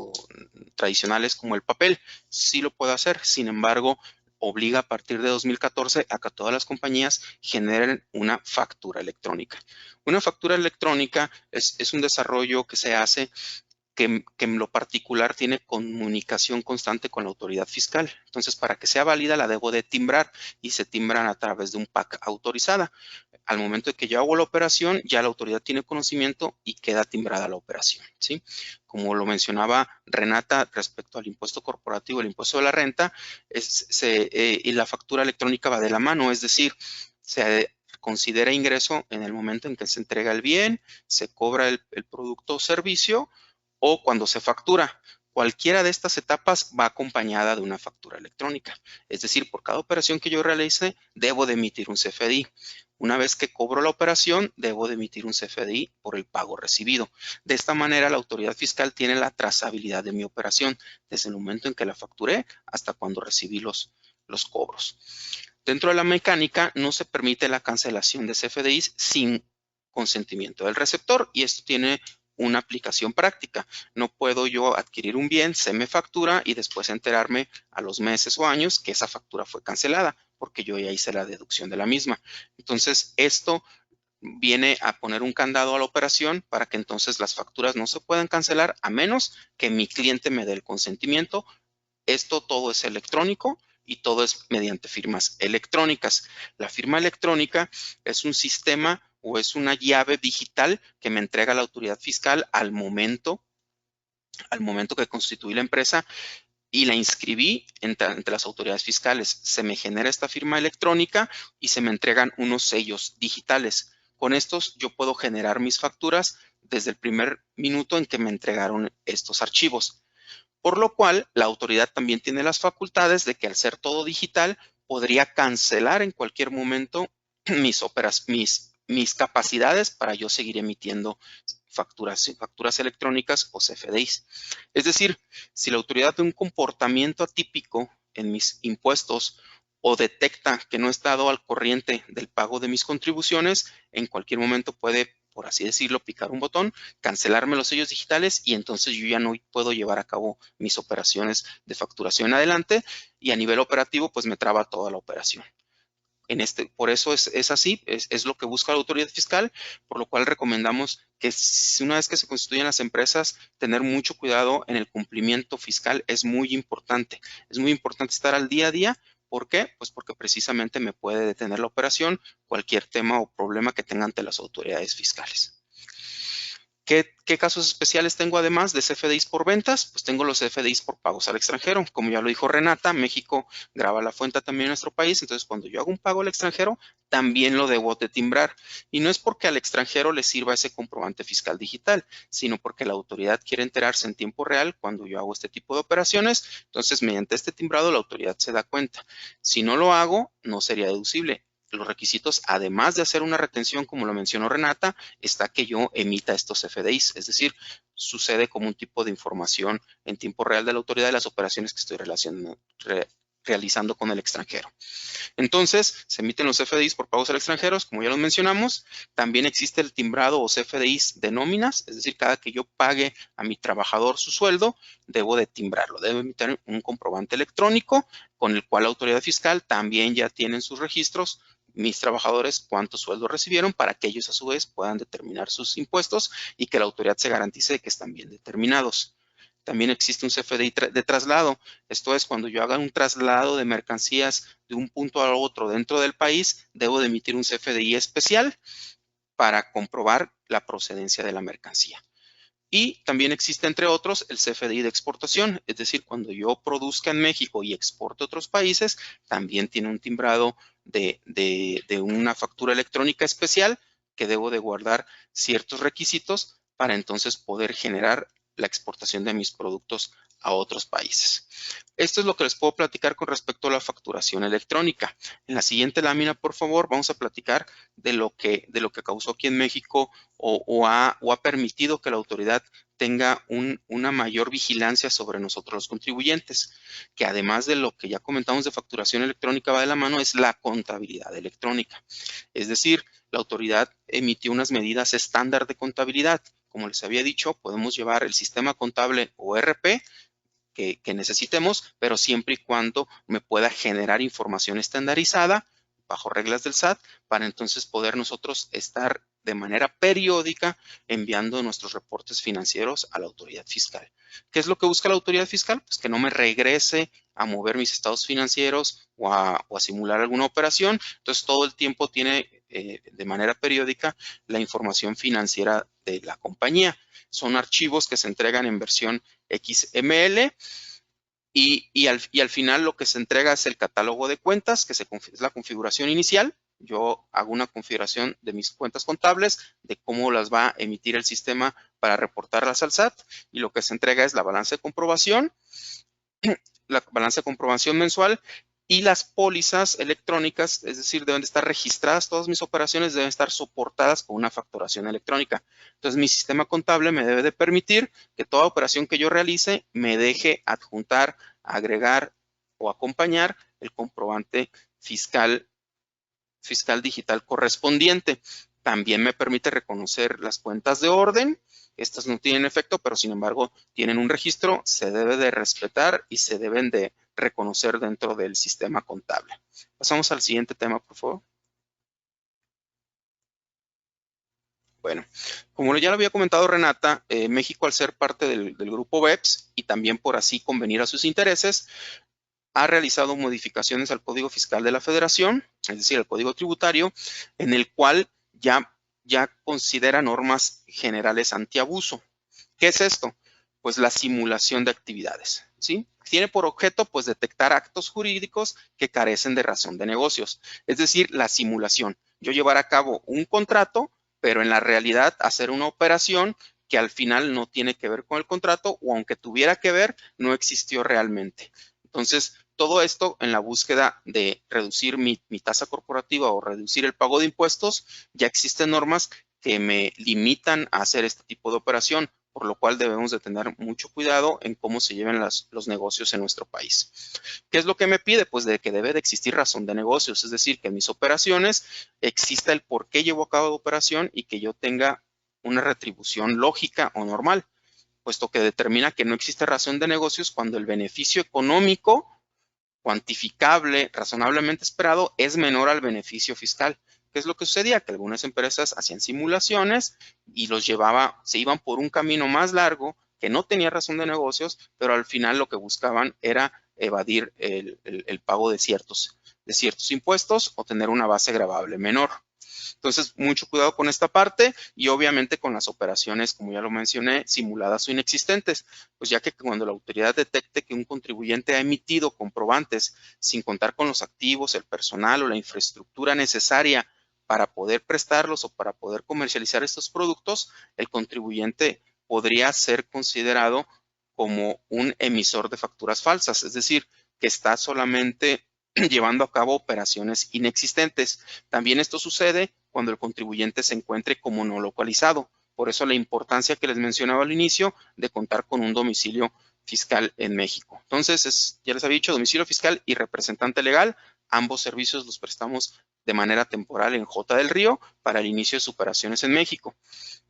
tradicionales como el papel. Sí lo puede hacer, sin embargo, obliga a partir de 2014 a que todas las compañías generen una factura electrónica. Una factura electrónica es un desarrollo que se hace que en lo particular tiene comunicación constante con la autoridad fiscal. Entonces, para que sea válida, la debo de timbrar y se timbran a través de un PAC autorizada. Al momento de que yo hago la operación, ya la autoridad tiene conocimiento y queda timbrada la operación, ¿sí? Como lo mencionaba Renata respecto al impuesto corporativo, el impuesto de la renta, y la factura electrónica va de la mano, es decir, se considera ingreso en el momento en que se entrega el bien, se cobra el producto o servicio, o cuando se factura. Cualquiera de estas etapas va acompañada de una factura electrónica. Es decir, por cada operación que yo realice, debo de emitir un CFDI. Una vez que cobro la operación, debo de emitir un CFDI por el pago recibido. De esta manera, la autoridad fiscal tiene la trazabilidad de mi operación, desde el momento en que la facturé hasta cuando recibí los cobros. Dentro de la mecánica, no se permite la cancelación de CFDIs sin consentimiento del receptor, y esto tiene una aplicación práctica. No puedo yo adquirir un bien, se me factura y después enterarme a los meses o años que esa factura fue cancelada, porque yo ya hice la deducción de la misma. Entonces, esto viene a poner un candado a la operación para que entonces las facturas no se puedan cancelar a menos que mi cliente me dé el consentimiento. Esto todo es electrónico y todo es mediante firmas electrónicas. La firma electrónica es un sistema o es una llave digital que me entrega la autoridad fiscal al momento que constituí la empresa y la inscribí entre las autoridades fiscales. Se me genera esta firma electrónica y se me entregan unos sellos digitales. Con estos yo puedo generar mis facturas desde el primer minuto en que me entregaron estos archivos. Por lo cual, la autoridad también tiene las facultades de que al ser todo digital, podría cancelar en cualquier momento mis capacidades para yo seguir emitiendo facturas electrónicas o CFDIs. Es decir, si la autoridad ve un comportamiento atípico en mis impuestos o detecta que no he estado al corriente del pago de mis contribuciones, en cualquier momento puede, por así decirlo, picar un botón, cancelarme los sellos digitales y entonces yo ya no puedo llevar a cabo mis operaciones de facturación adelante y a nivel operativo pues me traba toda la operación. Por eso es así, es lo que busca la autoridad fiscal, por lo cual recomendamos que una vez que se constituyen las empresas, tener mucho cuidado en el cumplimiento fiscal es muy importante. Es muy importante estar al día a día. ¿Por qué? Pues porque precisamente me puede detener la operación cualquier tema o problema que tenga ante las autoridades fiscales. ¿Qué casos especiales tengo además de CFDIs por ventas? Pues tengo los CFDIs por pagos al extranjero. Como ya lo dijo Renata, México graba la fuente también en nuestro país. Entonces, cuando yo hago un pago al extranjero, también lo debo de timbrar. Y no es porque al extranjero le sirva ese comprobante fiscal digital, sino porque la autoridad quiere enterarse en tiempo real cuando yo hago este tipo de operaciones. Entonces, mediante este timbrado, la autoridad se da cuenta. Si no lo hago, no sería deducible. Los requisitos, además de hacer una retención, como lo mencionó Renata, está que yo emita estos FDIs, es decir, sucede como un tipo de información en tiempo real de la autoridad de las operaciones que estoy realizando con el extranjero. Entonces, se emiten los CFDIs por pagos al extranjero, como ya los mencionamos. También existe el timbrado o CFDIs de nóminas, es decir, cada que yo pague a mi trabajador su sueldo, debo de timbrarlo, debo emitir un comprobante electrónico con el cual la autoridad fiscal también ya tiene en sus registros mis trabajadores cuántos sueldos recibieron para que ellos a su vez puedan determinar sus impuestos y que la autoridad se garantice de que están bien determinados. También existe un CFDI de traslado. Esto es, cuando yo haga un traslado de mercancías de un punto a otro dentro del país, debo de emitir un CFDI especial para comprobar la procedencia de la mercancía. Y también existe, entre otros, el CFDI de exportación, es decir, cuando yo produzca en México y exporte a otros países, también tiene un timbrado de una factura electrónica especial que debo de guardar ciertos requisitos para entonces poder generar la exportación de mis productos a otros países. Esto es lo que les puedo platicar con respecto a la facturación electrónica. En la siguiente lámina, por favor, vamos a platicar de lo que causó aquí en México o ha permitido que la autoridad tenga una mayor vigilancia sobre nosotros los contribuyentes, que además de lo que ya comentamos de facturación electrónica va de la mano, es la contabilidad electrónica. Es decir, la autoridad emitió unas medidas estándar de contabilidad. Como les había dicho, podemos llevar el sistema contable o ERP que necesitemos, pero siempre y cuando me pueda generar información estandarizada bajo reglas del SAT para entonces poder nosotros estar de manera periódica enviando nuestros reportes financieros a la autoridad fiscal. ¿Qué es lo que busca la autoridad fiscal? Pues que no me regrese a mover mis estados financieros o a simular alguna operación. Entonces, todo el tiempo tiene de manera periódica la información financiera de la compañía. Son archivos que se entregan en versión XML y al final lo que se entrega es el catálogo de cuentas, que es la configuración inicial. Yo hago una configuración de mis cuentas contables, de cómo las va a emitir el sistema para reportarlas al SAT, y lo que se entrega es la balanza de comprobación, mensual, y las pólizas electrónicas, es decir, deben de estar registradas, todas mis operaciones deben estar soportadas con una facturación electrónica. Entonces, mi sistema contable me debe de permitir que toda operación que yo realice me deje adjuntar, agregar o acompañar el comprobante fiscal digital correspondiente. También me permite reconocer las cuentas de orden. Estas no tienen efecto, pero sin embargo tienen un registro, se debe de respetar y se deben de reconocer dentro del sistema contable. Pasamos al siguiente tema, por favor. Bueno, como ya lo había comentado Renata, México, al ser parte del grupo BEPS y también por así convenir a sus intereses, ha realizado modificaciones al Código Fiscal de la Federación, es decir, al Código Tributario, en el cual ya considera normas generales antiabuso. ¿Qué es esto? Pues la simulación de actividades, ¿sí? Tiene por objeto, pues, detectar actos jurídicos que carecen de razón de negocios, es decir, la simulación. Yo llevar a cabo un contrato, pero en la realidad hacer una operación que al final no tiene que ver con el contrato, o aunque tuviera que ver, no existió realmente. Entonces, todo esto en la búsqueda de reducir mi tasa corporativa o reducir el pago de impuestos, ya existen normas que me limitan a hacer este tipo de operación, por lo cual debemos de tener mucho cuidado en cómo se lleven los negocios en nuestro país. ¿Qué es lo que me pide? Pues de que debe de existir razón de negocios, es decir, que en mis operaciones exista el por qué llevo a cabo la operación y que yo tenga una retribución lógica o normal, puesto que determina que no existe razón de negocios cuando el beneficio económico cuantificable, razonablemente esperado, es menor al beneficio fiscal. ¿Qué es lo que sucedía? Que algunas empresas hacían simulaciones y se iban por un camino más largo que no tenía razón de negocios, pero al final lo que buscaban era evadir el pago de ciertos impuestos o tener una base gravable menor. Entonces, mucho cuidado con esta parte y obviamente con las operaciones, como ya lo mencioné, simuladas o inexistentes, pues ya que cuando la autoridad detecte que un contribuyente ha emitido comprobantes sin contar con los activos, el personal o la infraestructura necesaria para poder prestarlos o para poder comercializar estos productos, el contribuyente podría ser considerado como un emisor de facturas falsas, es decir, que está solamente llevando a cabo operaciones inexistentes. También esto sucede cuando el contribuyente se encuentre como no localizado. Por eso la importancia que les mencionaba al inicio de contar con un domicilio fiscal en México. Entonces, ya les había dicho, domicilio fiscal y representante legal. Ambos servicios los prestamos de manera temporal en J del Río para el inicio de sus operaciones en México.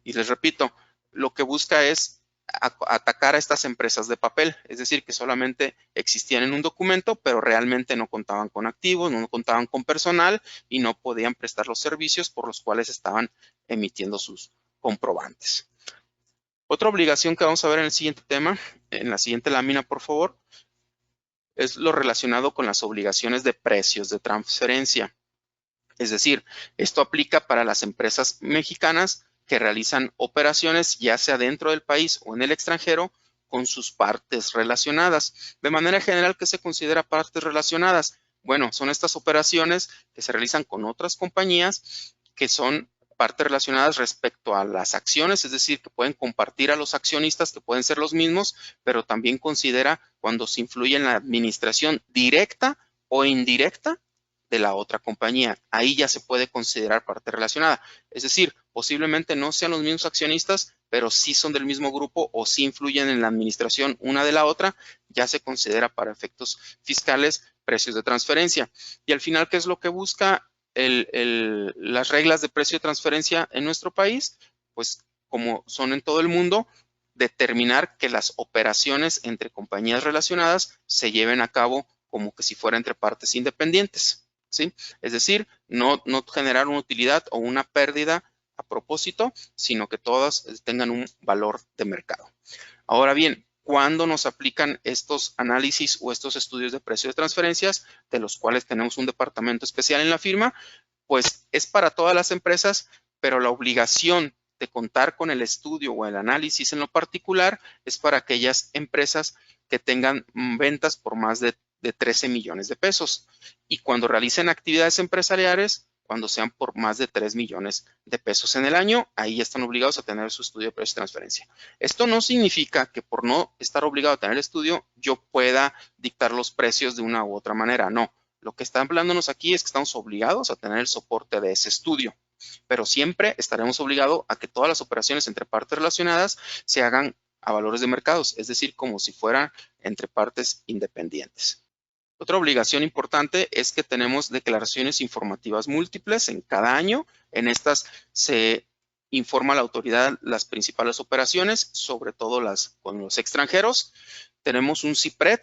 Y les repito, lo que busca es atacar a estas empresas de papel, es decir, que solamente existían en un documento, pero realmente no contaban con activos, no contaban con personal y no podían prestar los servicios por los cuales estaban emitiendo sus comprobantes. Otra obligación que vamos a ver en el siguiente tema, en la siguiente lámina, por favor, es lo relacionado con las obligaciones de precios de transferencia. Es decir, esto aplica para las empresas mexicanas que realizan operaciones ya sea dentro del país o en el extranjero con sus partes relacionadas. De manera general, ¿qué se considera partes relacionadas? Bueno, son estas operaciones que se realizan con otras compañías que son partes relacionadas respecto a las acciones, es decir, que pueden compartir a los accionistas que pueden ser los mismos, pero también considera cuando se influye en la administración directa o indirecta de la otra compañía. Ahí ya se puede considerar parte relacionada. Es decir, posiblemente no sean los mismos accionistas, pero sí son del mismo grupo o sí influyen en la administración una de la otra. Ya se considera para efectos fiscales precios de transferencia. Y al final, ¿qué es lo que busca las reglas de precio de transferencia en nuestro país? Pues como son en todo el mundo, determinar que las operaciones entre compañías relacionadas se lleven a cabo como que si fuera entre partes independientes. ¿Sí? Es decir, no generar una utilidad o una pérdida a propósito, sino que todas tengan un valor de mercado. Ahora bien, ¿cuándo nos aplican estos análisis o estos estudios de precio de transferencias, de los cuales tenemos un departamento especial en la firma? Pues es para todas las empresas, pero la obligación de contar con el estudio o el análisis en lo particular es para aquellas empresas que tengan ventas por más de 13 millones de pesos. Y cuando realicen actividades empresariales, cuando sean por más de 3 millones de pesos en el año, ahí están obligados a tener su estudio de precio de transferencia. Esto no significa que por no estar obligado a tener el estudio, yo pueda dictar los precios de una u otra manera. No, lo que está hablándonos aquí es que estamos obligados a tener el soporte de ese estudio. Pero siempre estaremos obligados a que todas las operaciones entre partes relacionadas se hagan a valores de mercados, es decir, como si fueran entre partes independientes. Otra obligación importante es que tenemos declaraciones informativas múltiples en cada año. En estas se informa a la autoridad las principales operaciones, sobre todo las con los extranjeros. Tenemos un CIPRED,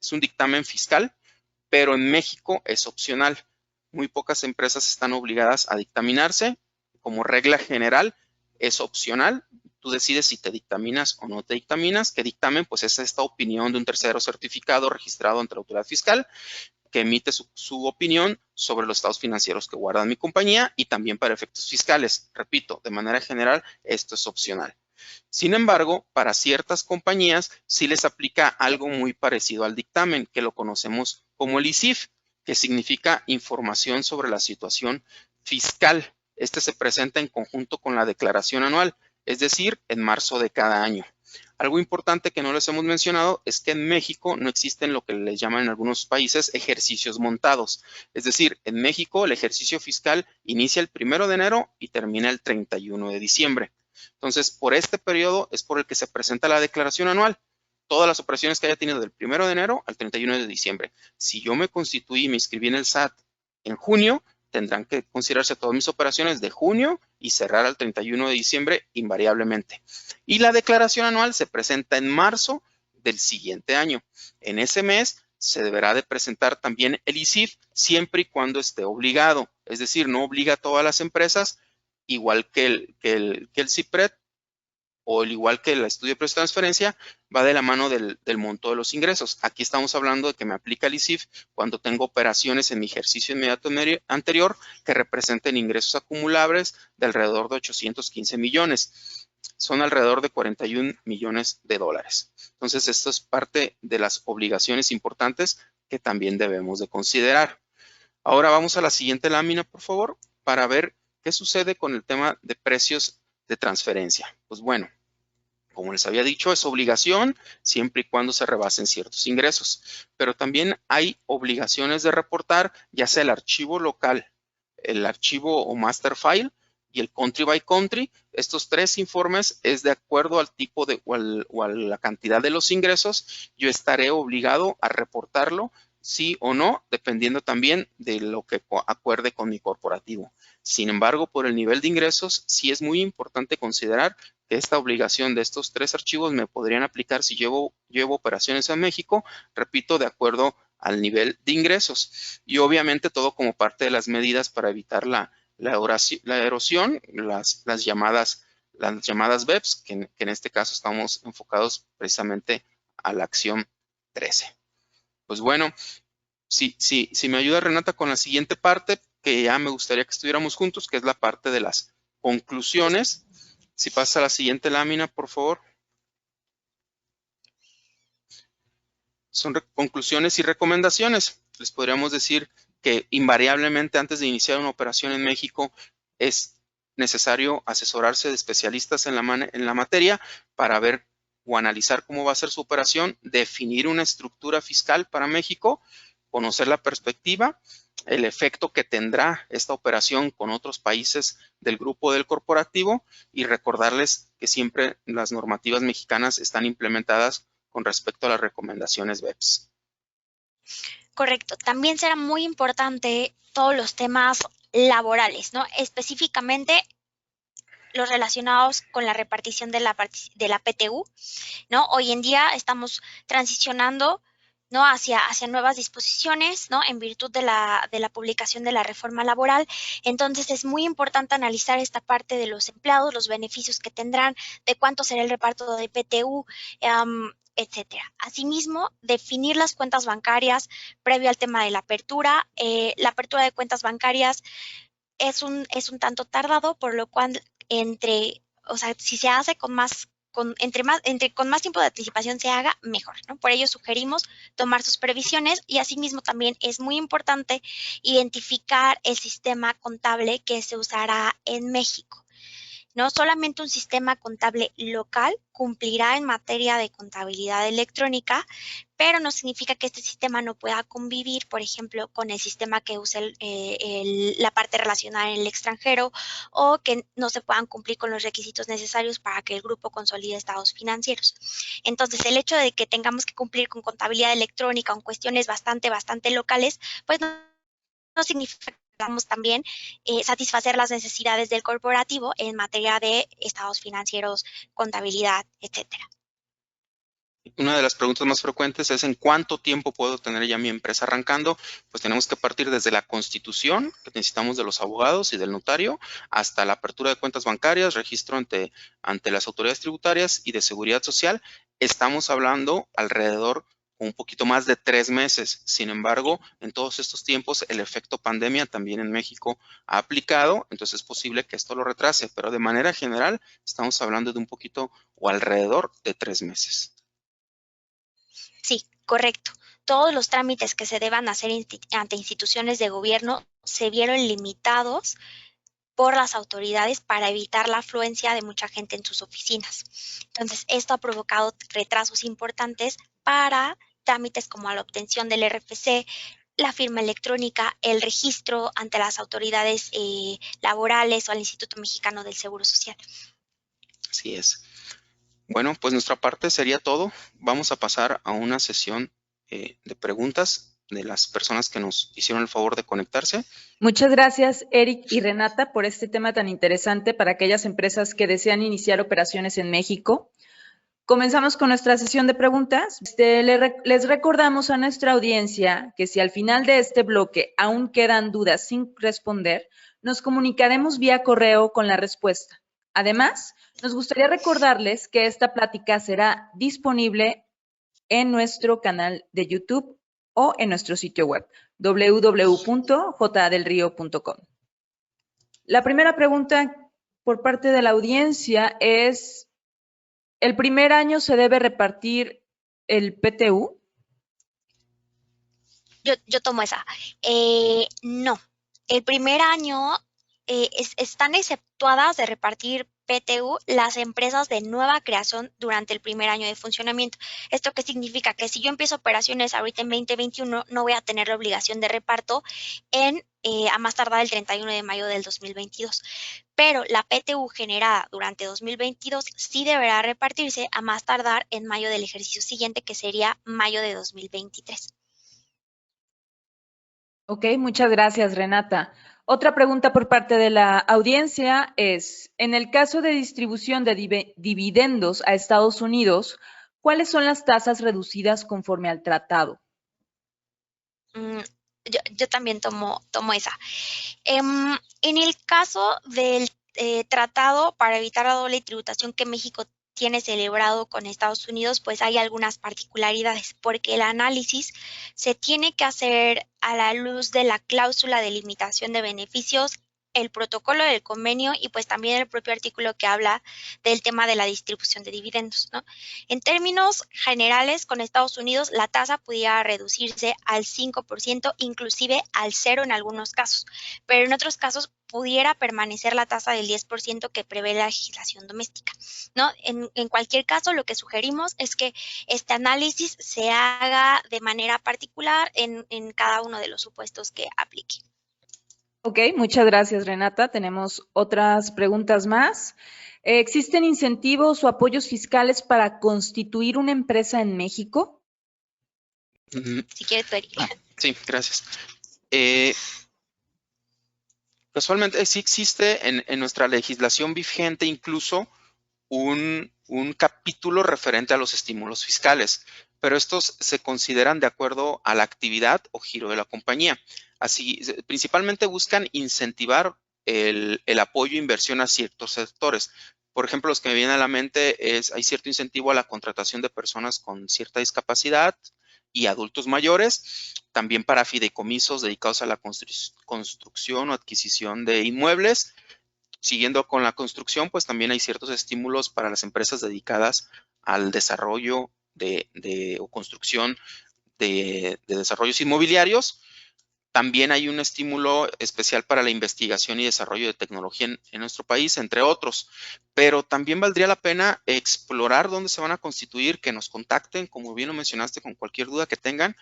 es un dictamen fiscal, pero en México es opcional. Muy pocas empresas están obligadas a dictaminarse. Como regla general, es opcional. Tú decides si te dictaminas o no te dictaminas. ¿Qué dictamen? Pues es esta opinión de un tercero certificado registrado ante la autoridad fiscal que emite su opinión sobre los estados financieros que guarda mi compañía y también para efectos fiscales. Repito, de manera general, esto es opcional. Sin embargo, para ciertas compañías sí les aplica algo muy parecido al dictamen, que lo conocemos como el ICIF, que significa información sobre la situación fiscal. Este se presenta en conjunto con la declaración anual, es decir, en marzo de cada año. Algo importante que no les hemos mencionado es que en México no existen lo que les llaman en algunos países ejercicios montados. Es decir, en México el ejercicio fiscal inicia el 1 de enero y termina el 31 de diciembre. Entonces, por este periodo es por el que se presenta la declaración anual. Todas las operaciones que haya tenido del 1 de enero al 31 de diciembre. Si yo me constituí y me inscribí en el SAT en junio, tendrán que considerarse todas mis operaciones de junio y cerrar al 31 de diciembre invariablemente. Y la declaración anual se presenta en marzo del siguiente año. En ese mes se deberá de presentar también el ICIF siempre y cuando esté obligado. Es decir, no obliga a todas las empresas, igual que el CIPRED, o al igual que el estudio de precio de transferencia, va de la mano del monto de los ingresos. Aquí estamos hablando de que me aplica el ISIF cuando tengo operaciones en mi ejercicio inmediato anterior que representen ingresos acumulables de alrededor de 815 millones. Son alrededor de 41 millones de dólares. Entonces, esto es parte de las obligaciones importantes que también debemos de considerar. Ahora vamos a la siguiente lámina, por favor, para ver qué sucede con el tema de precios de transferencia. Pues bueno, como les había dicho, es obligación siempre y cuando se rebasen ciertos ingresos. Pero también hay obligaciones de reportar, ya sea el archivo local, el archivo o master file y el country by country. Estos tres informes es de acuerdo al tipo de o a la cantidad de los ingresos. Yo estaré obligado a reportarlo, sí o no, dependiendo también de lo que acuerde con mi corporativo. Sin embargo, por el nivel de ingresos, sí es muy importante considerar que esta obligación de estos tres archivos me podrían aplicar si llevo operaciones en México, repito, de acuerdo al nivel de ingresos. Y obviamente todo como parte de las medidas para evitar la erosión, las llamadas BEPS, que en este caso estamos enfocados precisamente a la acción 13. Pues bueno, si me ayuda Renata con la siguiente parte, que ya me gustaría que estuviéramos juntos, que es la parte de las conclusiones. Si pasa a la siguiente lámina, por favor. Son conclusiones y recomendaciones. Les podríamos decir que invariablemente antes de iniciar una operación en México es necesario asesorarse de especialistas en la materia para ver o analizar cómo va a ser su operación, definir una estructura fiscal para México, conocer la perspectiva, el efecto que tendrá esta operación con otros países del grupo del corporativo y recordarles que siempre las normativas mexicanas están implementadas con respecto a las recomendaciones BEPS. Correcto. También será muy importante todos los temas laborales, ¿no? Específicamente los relacionados con la repartición de la PTU, ¿no? Hoy en día estamos transicionando, ¿no? hacia nuevas disposiciones, ¿no? En virtud de la publicación de la reforma laboral. Entonces, es muy importante analizar esta parte de los empleados, los beneficios que tendrán, de cuánto será el reparto de PTU, etcétera. Asimismo, definir las cuentas bancarias previo al tema de la apertura. La apertura de cuentas bancarias es un tanto tardado, por lo cual si se hace con más tiempo de anticipación se haga, mejor, ¿no? Por ello sugerimos tomar sus previsiones y asimismo también es muy importante identificar el sistema contable que se usará en México. No solamente un sistema contable local cumplirá en materia de contabilidad electrónica, pero no significa que este sistema no pueda convivir, por ejemplo, con el sistema que usa la parte relacionada en el extranjero o que no se puedan cumplir con los requisitos necesarios para que el grupo consolide estados financieros. Entonces, el hecho de que tengamos que cumplir con contabilidad electrónica o en cuestiones bastante locales, pues no significa vamos también satisfacer las necesidades del corporativo en materia de estados financieros, contabilidad, etcétera. Una de las preguntas más frecuentes es ¿en cuánto tiempo puedo tener ya mi empresa arrancando? Pues tenemos que partir desde la constitución, que necesitamos de los abogados y del notario, hasta la apertura de cuentas bancarias, registro ante las autoridades tributarias y de seguridad social. Estamos hablando alrededor un poquito más de 3 meses. Sin embargo, en todos estos tiempos, el efecto pandemia también en México ha aplicado, entonces es posible que esto lo retrase, pero de manera general estamos hablando de un poquito o alrededor de 3 meses. Sí, correcto. Todos los trámites que se deban hacer ante instituciones de gobierno se vieron limitados por las autoridades para evitar la afluencia de mucha gente en sus oficinas. Entonces, esto ha provocado retrasos importantes para trámites como la obtención del RFC, la firma electrónica, el registro ante las autoridades laborales o al Instituto Mexicano del Seguro Social. Así es. Bueno, pues nuestra parte sería todo. Vamos a pasar a una sesión de preguntas de las personas que nos hicieron el favor de conectarse. Muchas gracias, Eric y Renata, por este tema tan interesante para aquellas empresas que desean iniciar operaciones en México. Comenzamos con nuestra sesión de preguntas. Les recordamos a nuestra audiencia que si al final de este bloque aún quedan dudas sin responder, nos comunicaremos vía correo con la respuesta. Además, nos gustaría recordarles que esta plática será disponible en nuestro canal de YouTube o en nuestro sitio web www.jadelrio.com. La primera pregunta por parte de la audiencia es, ¿el primer año se debe repartir el PTU? Yo tomo esa. No, el primer año están exceptuadas de repartir PTU las empresas de nueva creación durante el primer año de funcionamiento. ¿Esto qué significa? Que si yo empiezo operaciones ahorita en 2021, no voy a tener la obligación de reparto a más tardar el 31 de mayo del 2022. Pero la PTU generada durante 2022 sí deberá repartirse a más tardar en mayo del ejercicio siguiente, que sería mayo de 2023. Ok, muchas gracias, Renata. Otra pregunta por parte de la audiencia es, en el caso de distribución de dividendos a Estados Unidos, ¿cuáles son las tasas reducidas conforme al tratado? Yo también tomo esa. En el caso del tratado para evitar la doble tributación que México tiene celebrado con Estados Unidos, pues hay algunas particularidades, porque el análisis se tiene que hacer a la luz de la cláusula de limitación de beneficios, el protocolo del convenio y pues también el propio artículo que habla del tema de la distribución de dividendos, ¿no? En términos generales, con Estados Unidos, la tasa pudiera reducirse al 5%, inclusive al 0 en algunos casos, pero en otros casos pudiera permanecer la tasa del 10% que prevé la legislación doméstica, ¿no? En cualquier caso, lo que sugerimos es que este análisis se haga de manera particular en cada uno de los supuestos que aplique. Ok, muchas gracias, Renata. Tenemos otras preguntas más. ¿Existen incentivos o apoyos fiscales para constituir una empresa en México? Si quieres, tú, Eric. Sí, gracias. Casualmente sí existe en nuestra legislación vigente incluso un capítulo referente a los estímulos fiscales, pero estos se consideran de acuerdo a la actividad o giro de la compañía. Así, principalmente buscan incentivar el apoyo e inversión a ciertos sectores. Por ejemplo, los que me vienen a la mente es, hay cierto incentivo a la contratación de personas con cierta discapacidad y adultos mayores, también para fideicomisos dedicados a la construcción o adquisición de inmuebles. Siguiendo con la construcción, pues también hay ciertos estímulos para las empresas dedicadas al desarrollo o construcción de desarrollos inmobiliarios. También hay un estímulo especial para la investigación y desarrollo de tecnología en nuestro país, entre otros. Pero también valdría la pena explorar dónde se van a constituir, que nos contacten, como bien lo mencionaste, con cualquier duda que tengan.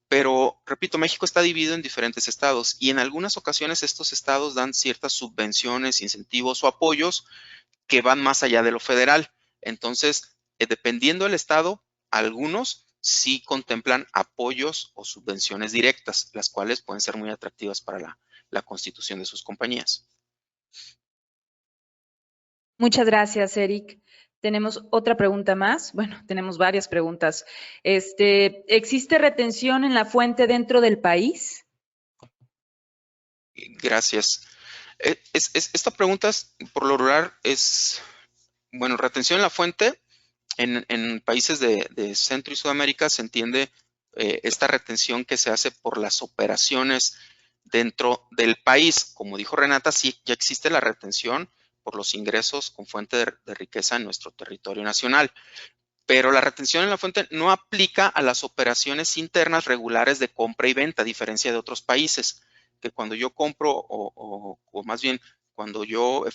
Pero, repito, México está dividido en diferentes estados y en algunas ocasiones estos estados dan ciertas subvenciones, incentivos o apoyos que van más allá de lo federal. Entonces, dependiendo del estado, algunos sí contemplan apoyos o subvenciones directas, las cuales pueden ser muy atractivas para la constitución de sus compañías. Muchas gracias, Eric. Tenemos otra pregunta más. Bueno, tenemos varias preguntas. ¿Existe retención en la fuente dentro del país? Gracias. Esta pregunta, por lo regular, bueno, retención en la fuente. En países de Centro y Sudamérica se entiende esta retención que se hace por las operaciones dentro del país. Como dijo Renata, sí, ya existe la retención por los ingresos con fuente de riqueza en nuestro territorio nacional. Pero la retención en la fuente no aplica a las operaciones internas regulares de compra y venta, a diferencia de otros países, que cuando yo compro, o más bien cuando yo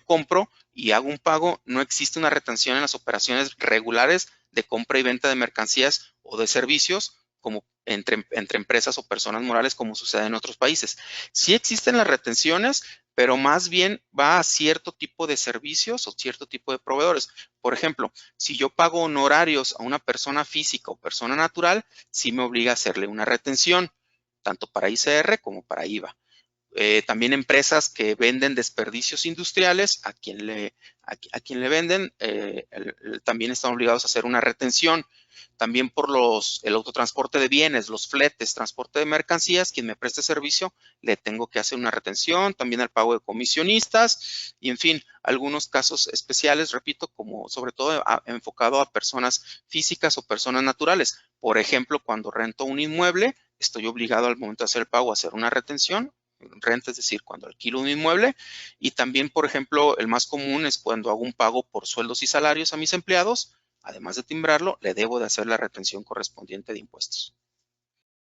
compro y hago un pago, no existe una retención en las operaciones regulares de compra y venta de mercancías o de servicios, como entre empresas o personas morales, como sucede en otros países. Sí existen las retenciones, pero más bien va a cierto tipo de servicios o cierto tipo de proveedores. Por ejemplo, si yo pago honorarios a una persona física o persona natural, sí me obliga a hacerle una retención, tanto para ICR como para IVA. También empresas que venden desperdicios industriales, a quien le venden, también están obligados a hacer una retención. También por el autotransporte de bienes, los fletes, transporte de mercancías, quien me preste servicio, le tengo que hacer una retención, también el pago de comisionistas y, en fin, algunos casos especiales, repito, como sobre todo enfocado a personas físicas o personas naturales. Por ejemplo, cuando rento un inmueble, estoy obligado al momento de hacer el pago a hacer una retención, renta, es decir, cuando alquilo un inmueble. Y también, por ejemplo, el más común es cuando hago un pago por sueldos y salarios a mis empleados, además de timbrarlo, le debo de hacer la retención correspondiente de impuestos.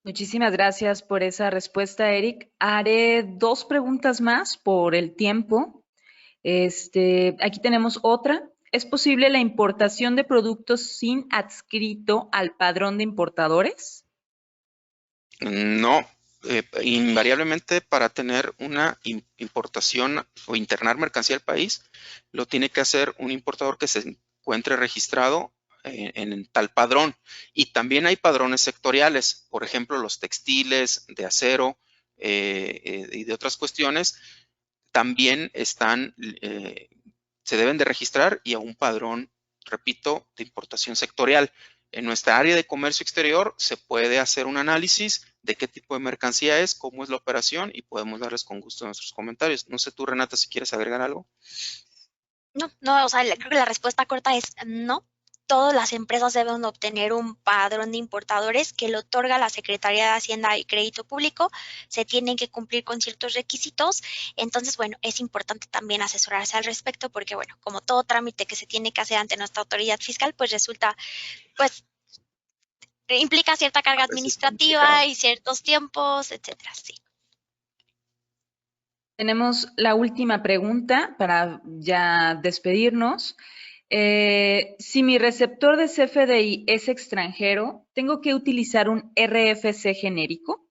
Muchísimas gracias por esa respuesta, Eric. Haré 2 preguntas más por el tiempo. Aquí tenemos otra. ¿Es posible la importación de productos sin adscrito al padrón de importadores? No, invariablemente para tener una importación o internar mercancía al país, lo tiene que hacer un importador que se encuentre registrado en tal padrón. Y también hay padrones sectoriales, por ejemplo, los textiles, de acero y de otras cuestiones, también se deben de registrar y a un padrón, repito, de importación sectorial. En nuestra área de comercio exterior se puede hacer un análisis de qué tipo de mercancía es, cómo es la operación y podemos darles con gusto nuestros comentarios. No sé tú, Renata, si quieres agregar algo. No, o sea, creo que la respuesta corta es no. Todas las empresas deben obtener un padrón de importadores que lo otorga la Secretaría de Hacienda y Crédito Público. Se tienen que cumplir con ciertos requisitos. Entonces, bueno, es importante también asesorarse al respecto porque, bueno, como todo trámite que se tiene que hacer ante nuestra autoridad fiscal, pues resulta, pues, implica cierta carga administrativa y ciertos tiempos, etcétera, sí. Tenemos la última pregunta para ya despedirnos. Si mi receptor de CFDI es extranjero, ¿tengo que utilizar un RFC genérico?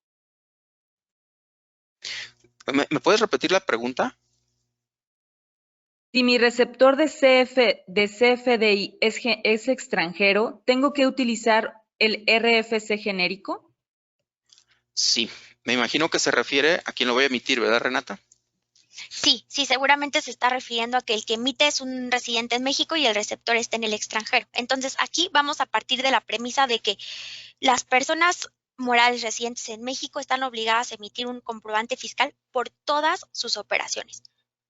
¿Me puedes repetir la pregunta? Si mi receptor de CFDI es extranjero, ¿tengo que utilizar el RFC genérico? Sí, me imagino que se refiere a quien lo voy a emitir, ¿verdad, Renata? Sí, seguramente se está refiriendo a que el que emite es un residente en México y el receptor está en el extranjero. Entonces, aquí vamos a partir de la premisa de que las personas morales residentes en México están obligadas a emitir un comprobante fiscal por todas sus operaciones.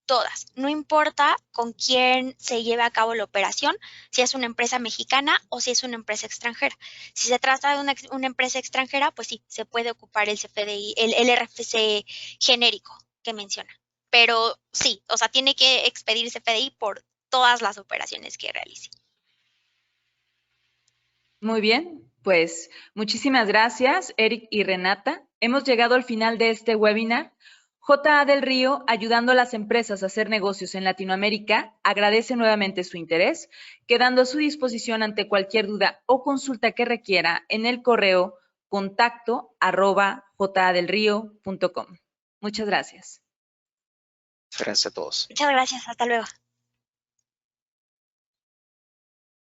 Todas. No importa con quién se lleve a cabo la operación, si es una empresa mexicana o si es una empresa extranjera. Si se trata de una empresa extranjera, pues sí, se puede ocupar el CFDI, el RFC genérico que menciona. Pero sí, o sea, tiene que expedir CFDI por todas las operaciones que realice. Muy bien, pues muchísimas gracias, Eric y Renata. Hemos llegado al final de este webinar. J.A. del Río, ayudando a las empresas a hacer negocios en Latinoamérica, agradece nuevamente su interés, quedando a su disposición ante cualquier duda o consulta que requiera en el correo contacto@jadelrio.com. Muchas gracias. Gracias a todos. Muchas gracias, hasta luego.